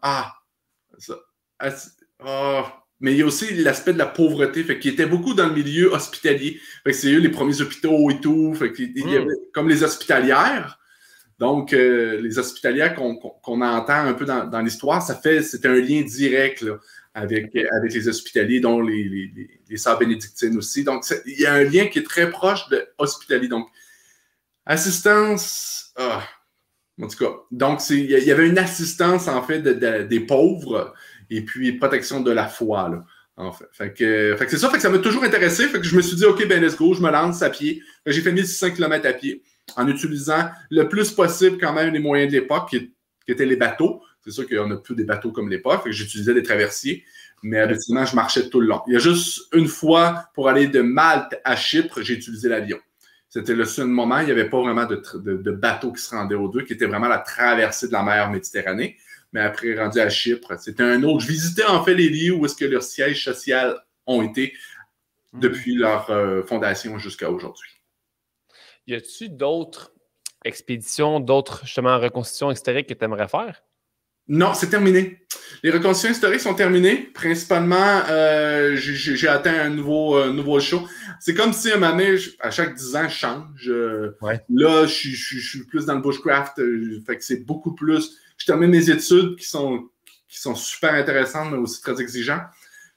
Mais il y a aussi l'aspect de la pauvreté, fait qu'ils étaient beaucoup dans le milieu hospitalier. Fait que c'est eux les premiers hôpitaux et tout. Fait qu'il y avait comme les hospitalières. Donc, les hospitalières qu'on entend un peu dans l'histoire, c'était un lien direct là, avec les hospitaliers, dont les sœurs bénédictines aussi. Donc, il y a un lien qui est très proche de hospitalier. Donc, assistance... en tout cas, donc, il y avait une assistance, en fait, des pauvres et puis protection de la foi, là, en fait. Fait que c'est ça, fait que ça m'a toujours intéressé. Fait que je me suis dit, OK, ben let's go, je me lance à pied. J'ai fait 1600 km à pied en utilisant le plus possible quand même les moyens de l'époque, qui étaient les bateaux. C'est sûr qu'on n'a plus des bateaux comme l'époque, fait que j'utilisais des traversiers, mais habituellement, je marchais tout le long. Il y a juste une fois, pour aller de Malte à Chypre, j'ai utilisé l'avion. C'était le seul moment, il n'y avait pas vraiment de bateau qui se rendait aux deux, qui était vraiment la traversée de la mer Méditerranée. Mais après, rendu à Chypre, c'était un autre. Je visitais en fait les lieux où est-ce que leurs sièges sociaux ont été depuis leur fondation jusqu'à aujourd'hui. Y a-t-il d'autres expéditions, d'autres justement reconstitutions historiques que tu aimerais faire? Non, c'est terminé. Les reconstitutions historiques sont terminées. Principalement, j'ai atteint un nouveau show. C'est comme si, à un moment donné, à chaque 10 ans, je change. Là, je suis plus dans le bushcraft. Fait que c'est beaucoup plus... Je termine mes études qui sont super intéressantes, mais aussi très exigeantes.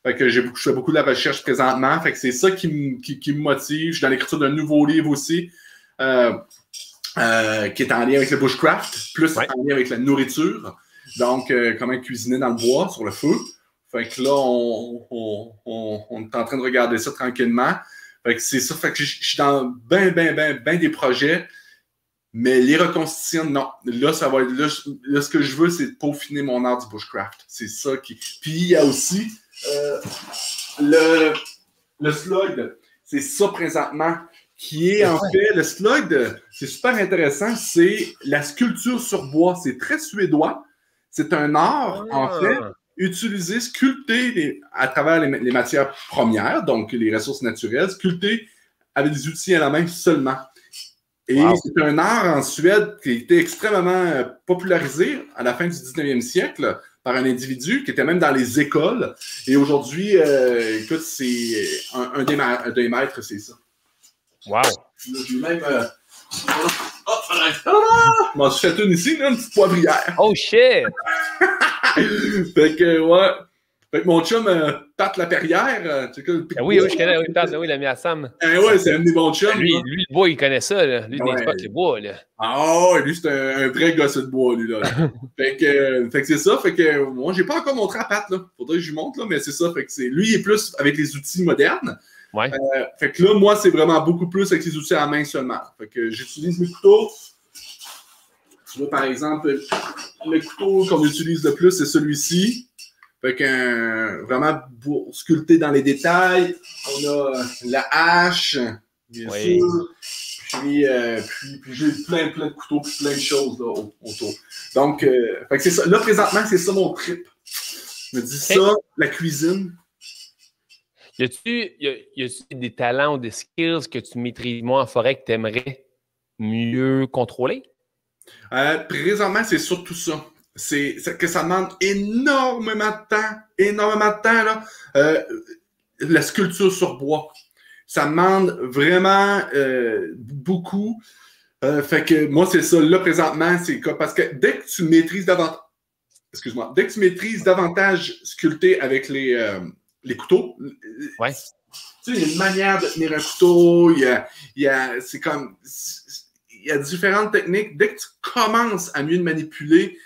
Fait que je fais beaucoup de la recherche présentement. Fait que c'est ça qui me motive. Je suis dans l'écriture d'un nouveau livre aussi, qui est en lien avec le bushcraft, plus en lien avec la nourriture. Donc, comment cuisiner dans le bois, sur le feu. Fait que là, on est en train de regarder ça tranquillement. Fait que c'est ça. Fait que je suis dans ben des projets. Mais les reconstitutions, non. Là, ça va être. Là, ce que je veux, c'est peaufiner mon art du bushcraft. C'est ça qui. Puis il y a aussi le slug. C'est ça présentement. Qui est en fait. Le slug, c'est super intéressant. C'est la sculpture sur bois. C'est très suédois. C'est un art, en fait, utilisé, sculpté à travers les matières premières, donc les ressources naturelles, sculpté avec des outils à la main seulement. Et c'est un art en Suède qui a été extrêmement popularisé à la fin du 19e siècle par un individu qui était même dans les écoles. Et aujourd'hui, écoute, c'est un des maîtres, c'est ça. Wow! J'ai même... je m'en suis fait une ici, là, une petite poivrière. Oh shit! Fait que, ouais. Fait que mon chum, Pat Laperrière. Oui, je connais, oui, Pat, oui, l'ami à Sam. Ouais, c'est un de mes bons chums. Lui, le bois, il connaît ça, là. Lui, il exploite le bois, là. Ah, lui, c'est un vrai gosse de bois, lui, là. fait que c'est ça. Fait que, moi, j'ai pas encore montré à Pat, là. Faudrait que je lui montre, là, mais c'est ça. Fait que lui, il est plus avec les outils modernes. Ouais. Fait que là, moi, c'est vraiment beaucoup plus avec les outils à la main seulement. Fait que j'utilise mes couteaux. Tu vois, par exemple, le couteau qu'on utilise le plus, c'est celui-ci. Fait que vraiment pour sculpter dans les détails. On a la hache, bien sûr. Puis j'ai plein de couteaux, puis plein de choses là, autour. Donc, fait que c'est ça. Là, présentement, c'est ça mon trip. Je me dis ça, la cuisine. Y a-tu des talents ou des skills que tu maîtrises moins en forêt que tu aimerais mieux contrôler? Présentement, c'est surtout ça. C'est que ça demande énormément de temps, là. La sculpture sur bois. Ça demande vraiment beaucoup. Fait que moi, c'est ça. Là, présentement, c'est quoi? Parce que dès que tu maîtrises davantage, dès que tu maîtrises davantage sculpter avec les couteaux, ouais. Tu sais, il y a une manière de tenir un couteau, c'est comme, il y a différentes techniques. Dès que tu commences à mieux le manipuler,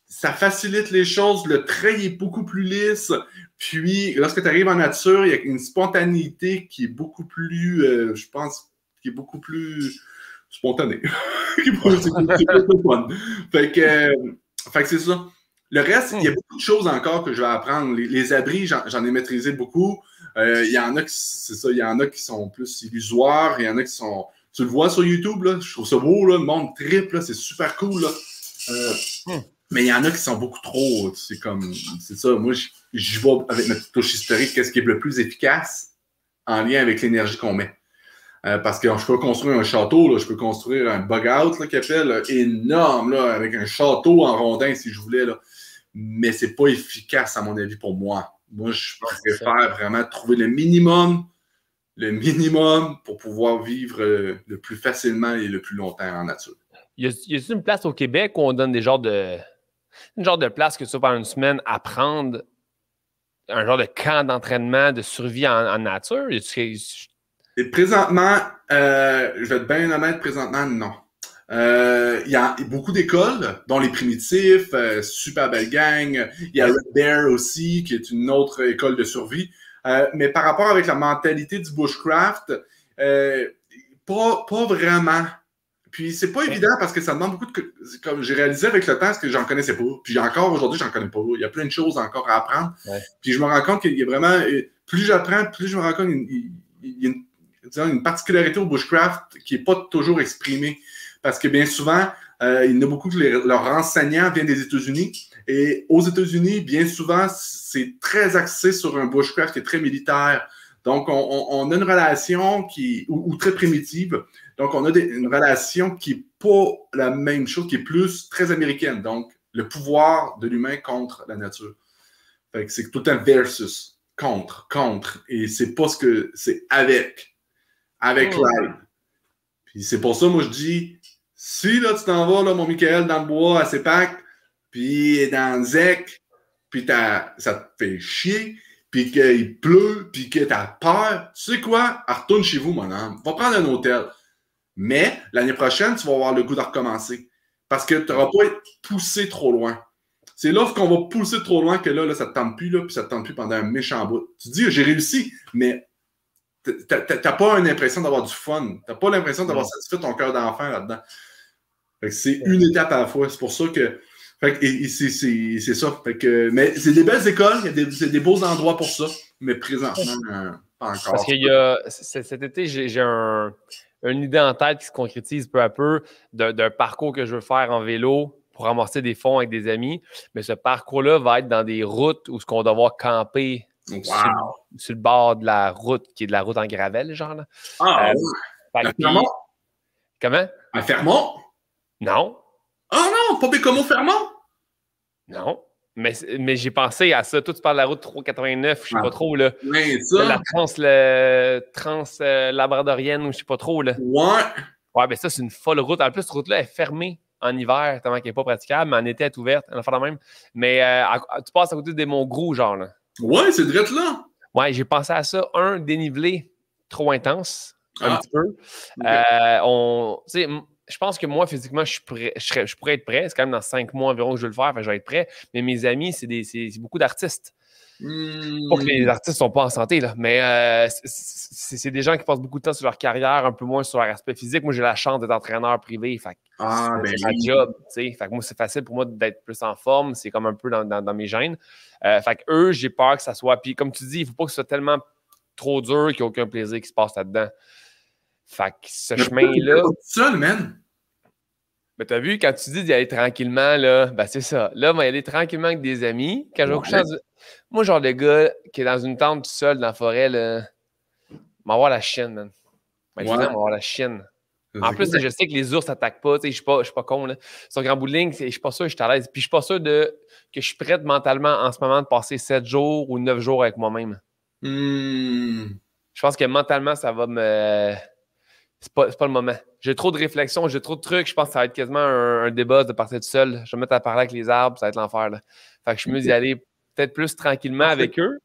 ça facilite les choses, le trait est beaucoup plus lisse. Puis, lorsque tu arrives en nature, il y a une spontanéité qui est beaucoup plus, je pense, qui est beaucoup plus spontanée. c'est plus fun. Fait que c'est ça. Le reste, il y a beaucoup de choses encore que je vais apprendre. Les abris, j'en ai maîtrisé beaucoup. Il y en a c'est ça, il y en a qui sont plus illusoires, il y en a qui sont. Tu le vois sur YouTube, là, je trouve ça beau, là, le monde triple, c'est super cool. Là. Mais il y en a qui sont beaucoup trop. C'est ça. Moi, j'y vais avec notre touche historique, qu'est-ce qui est le plus efficace en lien avec l'énergie qu'on met. Parce que je peux construire un château, là, je peux construire un bug-out qu'il appelle énorme, là, avec un château en rondin si je voulais. Là. Mais c'est pas efficace, à mon avis, pour moi. Moi, je préfère vraiment trouver le minimum pour pouvoir vivre le plus facilement et le plus longtemps en nature. Y a-t-il une place au Québec où on donne une genre de place que tu vas pendant une semaine apprendre un genre de camp d'entraînement de survie en nature? Et présentement, je vais être bien honnête, présentement, non. Il y a beaucoup d'écoles, dont les Primitifs, super belle gang. Il y a Red Bear aussi, qui est une autre école de survie. Mais par rapport avec la mentalité du bushcraft, pas vraiment. Puis c'est pas évident parce que ça demande beaucoup de... Comme j'ai réalisé avec le temps, parce que j'en connaissais pas. Puis encore aujourd'hui, j'en connais pas. Il y a plein de choses encore à apprendre. Ouais. Puis je me rends compte qu'il y a vraiment... Plus j'apprends, plus je me rends compte qu'il y a une particularité au bushcraft qui n'est pas toujours exprimée. Parce que bien souvent, il y en a beaucoup que leurs enseignants viennent des États-Unis. Et aux États-Unis, bien souvent, c'est très axé sur un bushcraft qui est très militaire. Donc, on a une relation ou très primitive. Donc, on a une relation qui n'est pas la même chose, qui est plus très américaine. Donc, le pouvoir de l'humain contre la nature. Fait que c'est tout le temps versus, contre. Et c'est pas ce que c'est avec l'aide. Puis c'est pour ça, moi, je dis, si là, tu t'en vas, là, mon Michael, dans le bois, à CEPAC, puis dans le ZEC, puis ça te fait chier, puis qu'il pleut, puis que t'as peur, tu sais quoi? Retourne chez vous, mon homme. Va prendre un hôtel. Mais l'année prochaine, tu vas avoir le goût de recommencer. Parce que tu n'auras pas été poussé trop loin. C'est lorsqu'on va pousser trop loin que là ça ne te tente plus, là, puis ça ne te tente plus pendant un méchant bout. Tu te dis, j'ai réussi, mais t'as pas une impression d'avoir du fun. T'as pas l'impression d'avoir satisfait ton cœur d'enfant là-dedans. Fait que c'est une étape à la fois. C'est pour ça que... Fait que c'est ça. Fait que, mais c'est des belles écoles, c'est des beaux endroits pour ça. Mais présentement, pas encore. Parce qu'il y a... Cet été, j'ai une idée en tête qui se concrétise peu à peu d'un parcours que je veux faire en vélo pour ramasser des fonds avec des amis. Mais ce parcours-là va être dans des routes où on va devoir camper sur le bord de la route, qui est de la route en gravelle, genre. Là. Ah, à Fermont? Comment? À Fermont? Non. Ah non, pas Bécomo Fermont? Non. Mais j'ai pensé à ça. Toi, tu parles de la route 389, je sais pas trop, là. Mais ça... La trans-labradorienne, ou je sais pas trop, là. Ouais. Ouais, ben ça, c'est une folle route. En plus, cette route-là est fermée en hiver, tellement qu'elle n'est pas praticable, mais en été, elle est ouverte. Elle en fait la même. Mais tu passes à côté des Monts-Gros, genre, là. Ouais, c'est direct là. Ouais, j'ai pensé à ça. Un, dénivelé trop intense, un petit peu. Okay. Je pense que moi, physiquement, je pourrais être prêt. C'est quand même dans 5 mois environ que je vais le faire, fait que je vais être prêt. Mais mes amis, c'est beaucoup d'artistes. Pas que les artistes ne sont pas en santé, là, mais c'est des gens qui passent beaucoup de temps sur leur carrière, un peu moins sur leur aspect physique. Moi, j'ai la chance d'être entraîneur privé. Fait c'est ma job. Fait que moi, c'est facile pour moi d'être plus en forme. C'est comme un peu dans mes gènes. Fait que eux, j'ai peur que ça soit. Puis comme tu dis, il ne faut pas que ce soit tellement trop dur qu'il n'y ait aucun plaisir qui se passe là-dedans. Fait que ce chemin-là. Seul, man. Ben, t'as vu, quand tu dis d'y aller tranquillement, là, ben c'est ça. Là, on va y aller tranquillement avec des amis. Quand je vais coucher moi, genre le gars qui est dans une tente tout seul dans la forêt, là, m'avoir la chienne, man. M'avoir la chienne. En plus, je sais que les ours n'attaquent pas. Je suis pas con. Là. Sur grand bout de ligne, je suis pas sûr que je suis à l'aise. Puis je suis pas sûr que je suis prête mentalement en ce moment de passer 7 jours ou 9 jours avec moi-même. Je pense que mentalement, ça va me... C'est pas le moment. J'ai trop de réflexions, j'ai trop de trucs. Je pense que ça va être quasiment un débat de partir tout seul. Je vais me mettre à parler avec les arbres, ça va être l'enfer. Là. Fait que je suis mieux d'y aller peut-être plus tranquillement avec eux.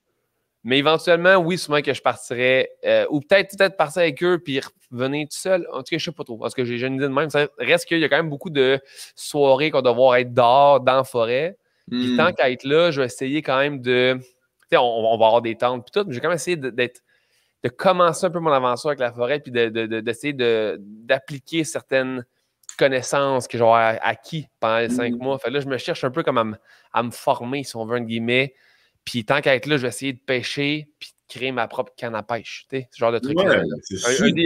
Mais éventuellement, oui, souvent que je partirais. Ou peut-être partir avec eux puis revenir tout seul. En tout cas, je sais pas trop. Parce que j'ai une idée de même. Ça reste qu'il y a quand même beaucoup de soirées qu'on doit devoir être dehors, dans la forêt. Puis tant qu'à être là, je vais essayer quand même de. Tu sais, on va avoir des tentes puis tout, mais je vais quand même essayer de commencer un peu mon aventure avec la forêt puis d'essayer d'appliquer certaines connaissances que j'aurais acquis pendant les 5 mois. Fait là, je me cherche un peu comme à me former, si on veut, entre guillemets. Puis tant qu'à être là, je vais essayer de pêcher puis de créer ma propre canne à pêche. Tu sais, ce genre de truc. Ouais,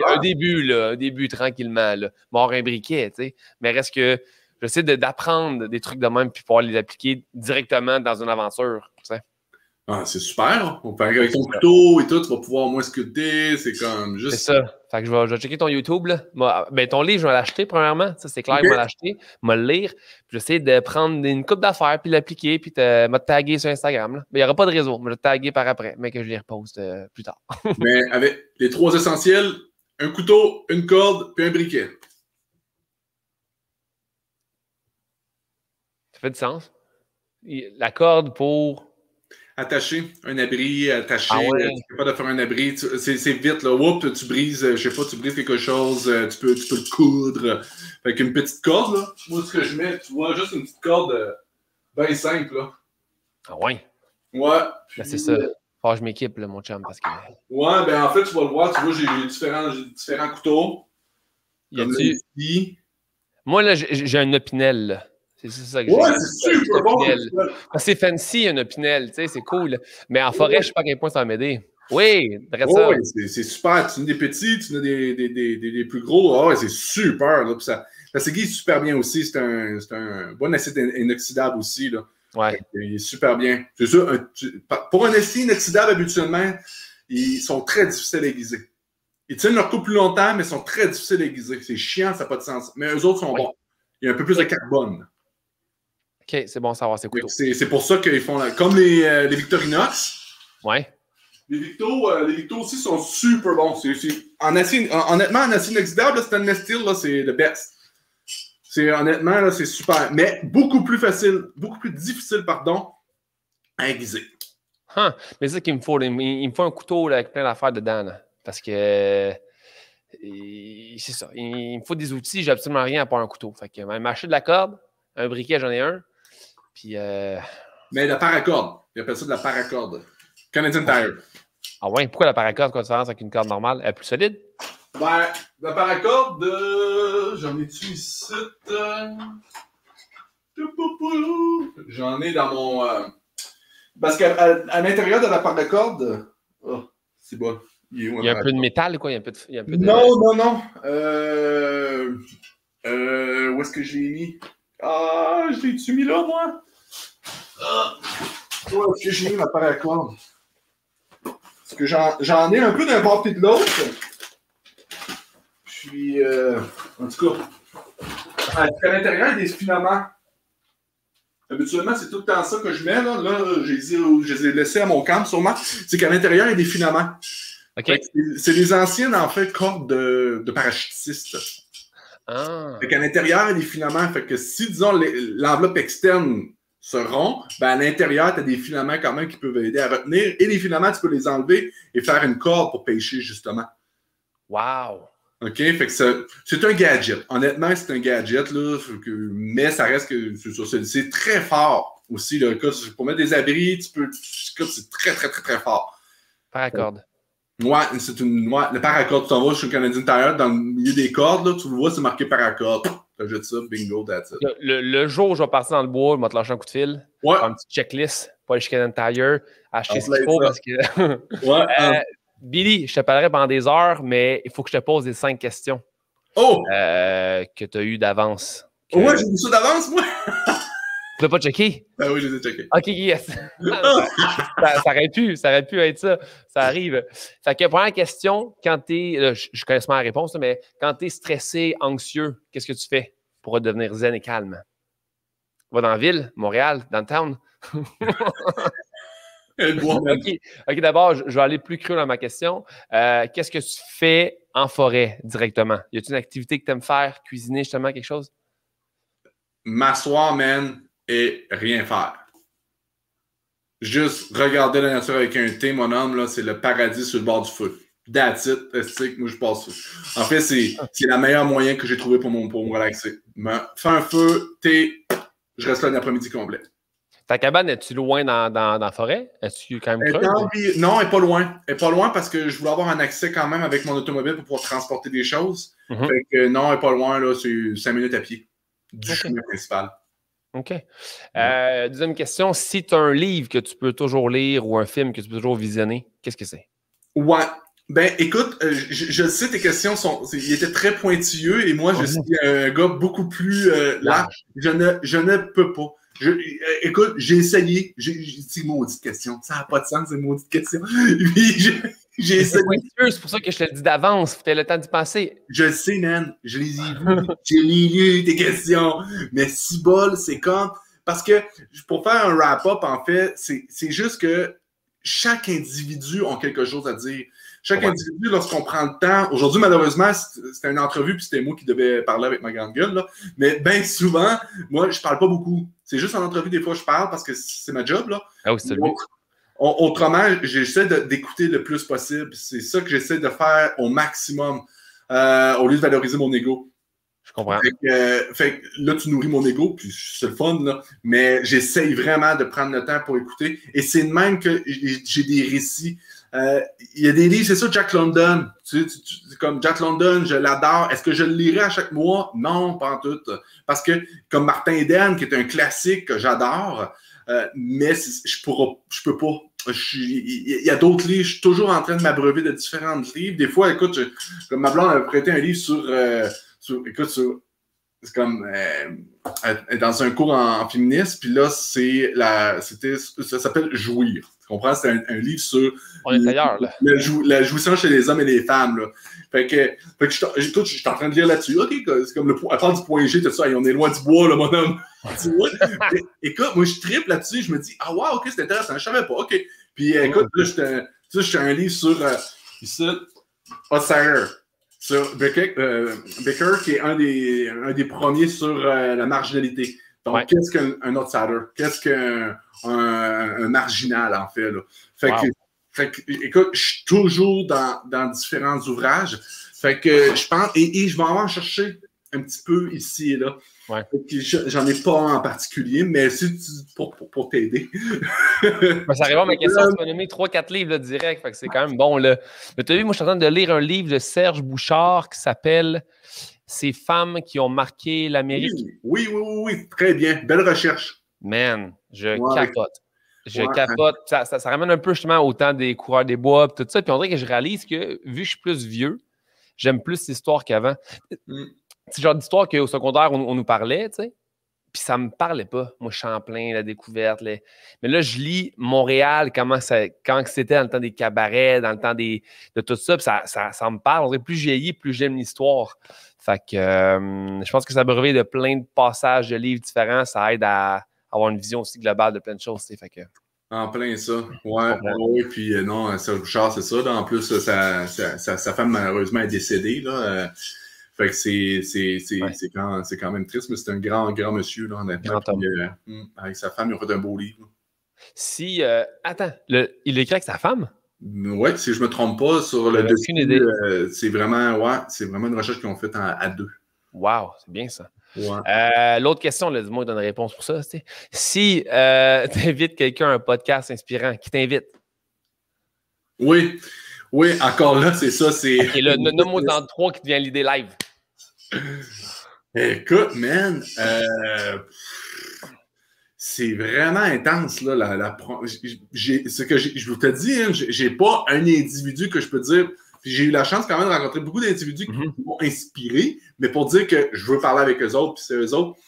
un début tranquillement. Là. Mort un briquet, tu sais. Mais reste que j'essaie d'apprendre des trucs de même puis pouvoir les appliquer directement dans une aventure. Tu sais. Ah, c'est super. Avec ton couteau et tout, tu vas pouvoir au moins sculpter. C'est comme juste. C'est ça. Fait que je vais checker ton YouTube. Là. Ben, ton livre, je vais l'acheter premièrement. Ça, c'est clair que je vais l'acheter. Je vais le lire. Puis j'essaie de prendre une coupe d'affaires puis l'appliquer puis me taguer sur Instagram. Là. Mais il n'y aura pas de réseau. Je vais le taguer par après, mais que je les reposte plus tard. Mais avec les 3 essentiels, un couteau, une corde puis un briquet. Ça fait du sens. La corde pour... Attaché, un abri, attaché. Ah ouais. Tu peux pas de faire un abri. C'est vite, là. Oups, tu brises, je sais pas, tu brises quelque chose, tu peux le coudre. Fait qu'une petite corde, là. Moi, ce que je mets, tu vois, juste une petite corde bien simple, là. Ah ouais? Ouais. Ben, c'est ça. Faut que je m'équipe, là, mon chum, parce que... Ouais, ben en fait, tu vas le voir, tu vois, j'ai différents couteaux. Moi, là, j'ai un opinel, là. C'est ça que j'ai. Ouais, c'est super bon! C'est fancy, un opinel, tu sais, c'est cool. Mais en forêt, je sais pas à quel point ça va m'aider. Oui, ça. Oui, c'est super. Tu en as des petits, tu en as des plus gros. Ah ouais, c'est super. Là. Ça s'aiguise super bien aussi. C'est un bon acide inoxydable aussi. Là. Ouais. Il est super bien. C'est sûr, pour un acide inoxydable, habituellement, ils sont très difficiles à aiguiser. Ils tiennent leur coup plus longtemps, mais ils sont très difficiles à aiguiser. C'est chiant, ça n'a pas de sens. Mais eux autres sont bons. Il y a un peu plus de carbone. OK, c'est bon à savoir, c'est cool. C'est pour ça qu'ils font comme les Victorinox. Ouais. Les Victos aussi sont super bons. Honnêtement, en acier inoxydable, Stainless Steel, là, c'est le best. Honnêtement, là, c'est super. Mais beaucoup plus difficile, à aiguiser. Huh. Mais c'est ça qu'il me faut. Il me faut un couteau là, avec plein d'affaires dedans. Là, parce que c'est ça. Il me faut des outils. J'ai absolument rien à part un couteau. Fait que m'acheter de la corde, un briquet, j'en ai un. Puis. Mais la paracorde. Il appelle ça de la paracorde. Canadian Tire. Ah ouais, pourquoi la paracorde, quoi de différence avec une corde normale? Elle est plus solide? Ben, la paracorde, j'en ai-tu ici? J'en ai dans mon. Parce qu'à l'intérieur de la paracorde. Oh, c'est bon. Il y a un peu de métal, quoi? Il y a un peu de... Non. Où est-ce que je l'ai mis? Ah, je l'ai-tu mis là, moi? Où est-ce que j'ai mis ma paracorde? Parce que j'en ai un peu d'un bord et de l'autre. Puis, en tout cas, à l'intérieur, il y a des filaments. Habituellement, c'est tout le temps ça que je mets. Là, je les ai laissés à mon camp, sûrement. C'est qu'à l'intérieur, il y a des filaments. Okay. C'est des anciennes, en fait, cordes de parachutistes. Ah. Fait qu'à l'intérieur, il y a des filaments. Fait que si, disons, l'enveloppe externe se rompt, ben à l'intérieur, tu as des filaments quand même qui peuvent aider à retenir. Et les filaments, tu peux les enlever et faire une corde pour pêcher, justement. Wow! OK? Fait que c'est un gadget. Honnêtement, c'est un gadget, là, mais ça reste que c'est très fort aussi. Là, pour mettre des abris, c'est très, très, très, très fort. Paracorde. Ouais, le paracorde, tu t'en vas chez le Canadian Tire, dans le milieu des cordes, là, tu le vois, c'est marqué paracorde. Tu jettes ça, bingo, that's it. Le jour où je vais partir dans le bois, je vais te lâcher un coup de fil. Ouais. Faire une petite checklist pour aller chez Canadian Tire, acheter ce qu'il faut parce que. Ouais. Billy, je te parlerai pendant des heures, mais il faut que je te pose les 5 questions. Que tu as eues d'avance. Ouais, j'ai vu ça d'avance, moi! Tu l'as pas checké? Ben oui, je les ai checkés. OK, yes. ça aurait pu être ça. Ça arrive. Fait que première question, quand tu es, je connais pas la réponse, mais quand tu es stressé, anxieux, qu'est-ce que tu fais pour devenir zen et calme? Va dans la ville, Montréal, downtown? OK, d'abord, je vais aller plus creux dans ma question. Qu'est-ce que tu fais en forêt directement? Y a-t-il une activité que tu aimes faire? Cuisiner, justement, quelque chose? M'asseoir, man, et rien faire. Juste regarder la nature avec un thé, mon homme, là, c'est le paradis sur le bord du feu. That's it. Moi, je passe ça. En fait, c'est le meilleur moyen que j'ai trouvé pour me relaxer. Fais un feu, thé, je reste là un après-midi complet. Ta cabane, es-tu loin dans la forêt? Es-tu quand même creuse? Non, elle n'est pas loin. Elle n'est pas loin parce que je voulais avoir un accès quand même avec mon automobile pour pouvoir transporter des choses. Fait que non, elle n'est pas loin. Là, c'est 5 minutes à pied du chemin principal. OK. Deuxième question. Si tu as un livre que tu peux toujours lire ou un film que tu peux toujours visionner, qu'est-ce que c'est? Ouais. Ben, écoute, je sais, tes questions ils étaient très pointilleux et moi, je suis un gars beaucoup plus large. Je ne peux pas. Écoute, j'ai essayé. J'ai dit maudite question. Ça n'a pas de sens, c'est maudite question. Puis, j'ai essayé. C'est pour ça que je te le dis d'avance. Tu as le temps d'y penser. Je le sais, man. Je les ai vus. J'ai lu tes questions. Mais si bol, c'est comme. Parce que pour faire un wrap-up, en fait, c'est juste que chaque individu a quelque chose à dire. Chaque individu, lorsqu'on prend le temps, aujourd'hui, malheureusement, c'était une entrevue, puis c'était moi qui devais parler avec ma grande gueule, là. Mais bien souvent, moi, je parle pas beaucoup. C'est juste en entrevue, des fois, je parle parce que c'est ma job, là. Ah oui, c'est lui. Autrement, j'essaie d'écouter le plus possible. C'est ça que j'essaie de faire au maximum, au lieu de valoriser mon ego. Je comprends. Fait que là, tu nourris mon ego, puis c'est le fun, là. Mais j'essaye vraiment de prendre le temps pour écouter. Et c'est de même que j'ai des récits. Il y a des livres, c'est ça, Jack London. Comme Jack London, je l'adore. Est-ce que je le lirai à chaque mois? Non, pas en tout. Parce que, comme Martin Eden, qui est un classique que j'adore, mais je peux pas. Il y a d'autres livres, je suis toujours en train de m'abreuver de différents livres. Des fois, écoute, comme ma blonde avait prêté un livre c'est comme dans un cours en féminisme, puis là, ça s'appelle Jouir. Tu comprends? C'est un livre sur on est ailleurs, là. La jouissance chez les hommes et les femmes. Là. Fait que je suis en train de lire là-dessus. OK, c'est comme à part du point G, tout ça, on est loin du bois, là, mon homme. Tu vois? Écoute, moi, je triple là-dessus, je me dis, ah, wow, OK, c'est intéressant, je savais pas. OK. Puis écoute, là, j'étais un livre sur ici, Ossager. Sur Becker, qui est un des premiers sur la marginalité. Donc, Ouais. qu'est-ce qu'un outsider? Qu'est-ce qu'un marginal, en fait, là? Fait que, écoute, je suis toujours dans différents ouvrages. Fait que je pense, et je vais en chercher un petit peu ici et là. Ouais. J'en ai pas un en particulier, mais pour t'aider. Ça répond à ma question. Tu m'as nommé 3-4 livres là, direct. Fait que c'est quand même bon. Là. Mais tu as vu, moi, je suis en train de lire un livre de Serge Bouchard qui s'appelle Ces femmes qui ont marqué l'Amérique. Oui. Très bien. Belle recherche. Man, je Ouais. capote. Je capote. Ça ramène un peu justement au temps des coureurs des bois et tout ça. Puis on dirait que je réalise que, vu que je suis plus vieux, j'aime plus l'histoire qu'avant. C'est le genre d'histoire qu'au secondaire, on nous parlait, tu sais. Puis ça me parlait pas. Moi, Champlain, la découverte. Mais là, je lis Montréal, comment c'était dans le temps des cabarets, dans le temps de tout ça. Puis ça me parle. On dirait plus je vieillis, plus j'aime l'histoire. Fait que je pense que ça brevet de plein de passages de livres différents. Ça aide à avoir une vision aussi globale de plein de choses. Fait que, en plein ça. Ouais. Puis non, Serge Bouchard, c'est ça. Là. En plus, sa femme, malheureusement, est décédée. Là. Fait que c'est quand même triste, mais c'est un grand monsieur, là, honnêtement. Puis, avec sa femme, il a fait un beau livre. Si, attends, il écrit avec sa femme? Oui, si je ne me trompe pas, sur le dessus, c'est vraiment une recherche qu'ils ont faite à deux. Wow, c'est bien ça. Ouais. L'autre question, là, dis-moi, donne une réponse pour ça. Si tu invites quelqu'un à un podcast inspirant, qui t'invite? Oui, encore là, c'est ça. OK, là, nomme-moi dans 3 qui te vient l'idée live. Écoute, man, c'est vraiment intense, là. Je vous te dis, hein, j'ai pas un individu que je peux dire. Puis j'ai eu la chance quand même de rencontrer beaucoup d'individus qui m'ont inspiré, mais pour dire que je veux parler avec eux autres, puis c'est eux autres.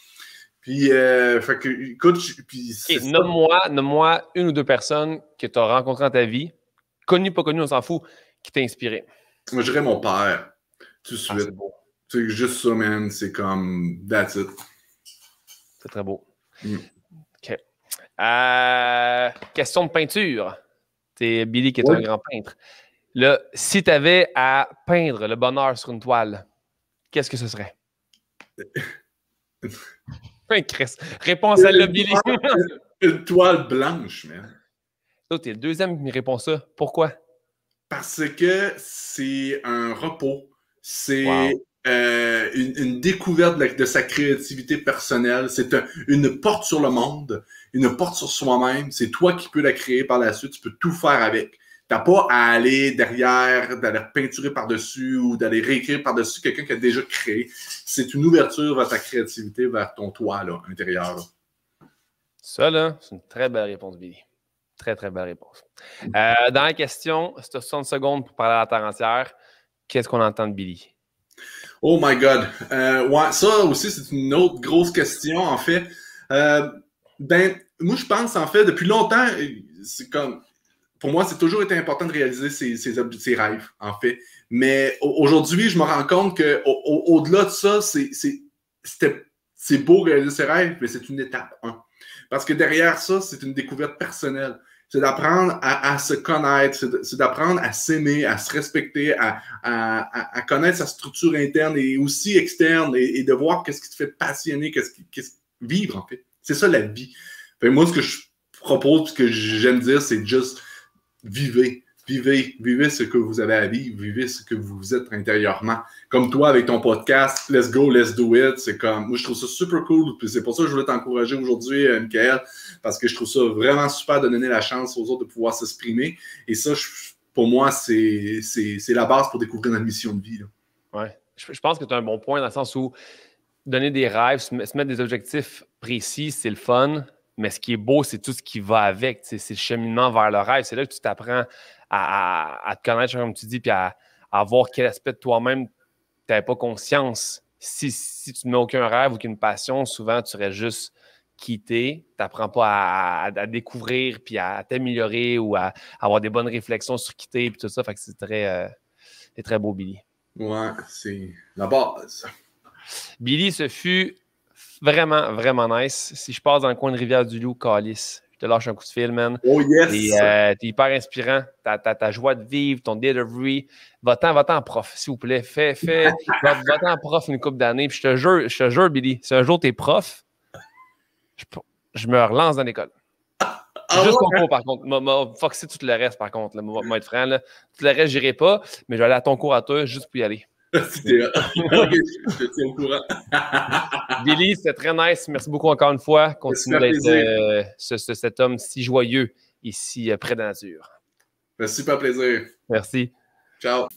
Puis, fait que, écoute, nomme-moi une ou deux personnes que tu as rencontrées dans ta vie, connues, pas connues, on s'en fout, qui t'a inspiré. Moi, je dirais mon père, tout de suite. C'est beau. C'est juste ça, man. C'est comme, that's it. C'est très beau. OK. Question de peinture. C'est Billy qui est un grand peintre. Là, si tu avais à peindre le bonheur sur une toile, qu'est-ce que ce serait? Réponds à celle-là, Billy. Une toile blanche, man. Tu es le deuxième qui me répond ça. Pourquoi? Parce que c'est un repos. C'est une découverte de sa créativité personnelle. C'est une porte sur le monde, une porte sur soi-même. C'est toi qui peux la créer par la suite. Tu peux tout faire avec. T'as pas à aller derrière, d'aller peinturer par-dessus ou d'aller réécrire par-dessus quelqu'un qui a déjà créé. C'est une ouverture vers ta créativité, vers ton toit là, intérieur. Là. Ça, là, c'est une très belle réponse, Billy. Très, très belle réponse. Dans la question, c'est 60 secondes pour parler à la terre entière. Qu'est-ce qu'on entend de Billy? Oh my God. Ouais, ça aussi, c'est une autre grosse question, en fait. Moi, je pense, en fait, depuis longtemps, c'est comme... Pour moi, c'est toujours été important de réaliser ses rêves, en fait. Mais aujourd'hui, je me rends compte qu'au-delà de ça, c'est beau réaliser ses rêves, mais c'est une étape 1. Parce que derrière ça, c'est une découverte personnelle. C'est d'apprendre à se connaître, c'est d'apprendre à s'aimer, à se respecter, à connaître sa structure interne et aussi externe et de voir qu'est-ce qui te fait passionner, vivre, en fait. C'est ça, la vie. Fait, moi, ce que je propose, ce que j'aime dire, c'est juste vivez ce que vous avez à vivre, vivez ce que vous êtes intérieurement. Comme toi, avec ton podcast, Let's Go, Let's Do It, c'est comme, moi, je trouve ça super cool, puis c'est pour ça que je voulais t'encourager aujourd'hui, Michael, parce que je trouve ça vraiment super de donner la chance aux autres de pouvoir s'exprimer, et ça, pour moi, c'est la base pour découvrir notre mission de vie. Là. Ouais, je pense que tu as un bon point dans le sens où donner des rêves, se mettre des objectifs précis, c'est le fun, mais ce qui est beau, c'est tout ce qui va avec, c'est le cheminement vers le rêve, c'est là que tu t'apprends à te connaître, comme tu dis, puis à voir quel aspect de toi-même tu n'avais pas conscience. Si tu ne mets aucun rêve ou aucune passion, souvent, tu serais juste quitté. Tu n'apprends pas à découvrir puis à t'améliorer ou à avoir des bonnes réflexions sur quitter puis tout ça. Fait que c'est très beau, Billy. Ouais, c'est la base. Billy, ce fut vraiment, vraiment nice. Si je passe dans le coin de Rivière-du-Loup, Calice, je te lâche un coup de fil, man. Oh yes! T'es hyper inspirant. Ta joie de vivre, ton delivery. Va-t'en en prof, s'il vous plaît. Va-t'en en prof une couple d'années. Puis je te jure, Billy, si un jour t'es prof, je me relance dans l'école. Juste ton cours, par contre. M'a foxé tout le reste, par contre. Moi, être franc, là. Tout le reste, j'irai pas, mais je vais aller à ton cours à toi juste pour y aller. Ok, je te tiens au courant. Billy, c'était très nice. Merci beaucoup encore une fois. Continue d'être cet homme si joyeux et si près de la nature. Ça fait super plaisir. Merci. Ciao.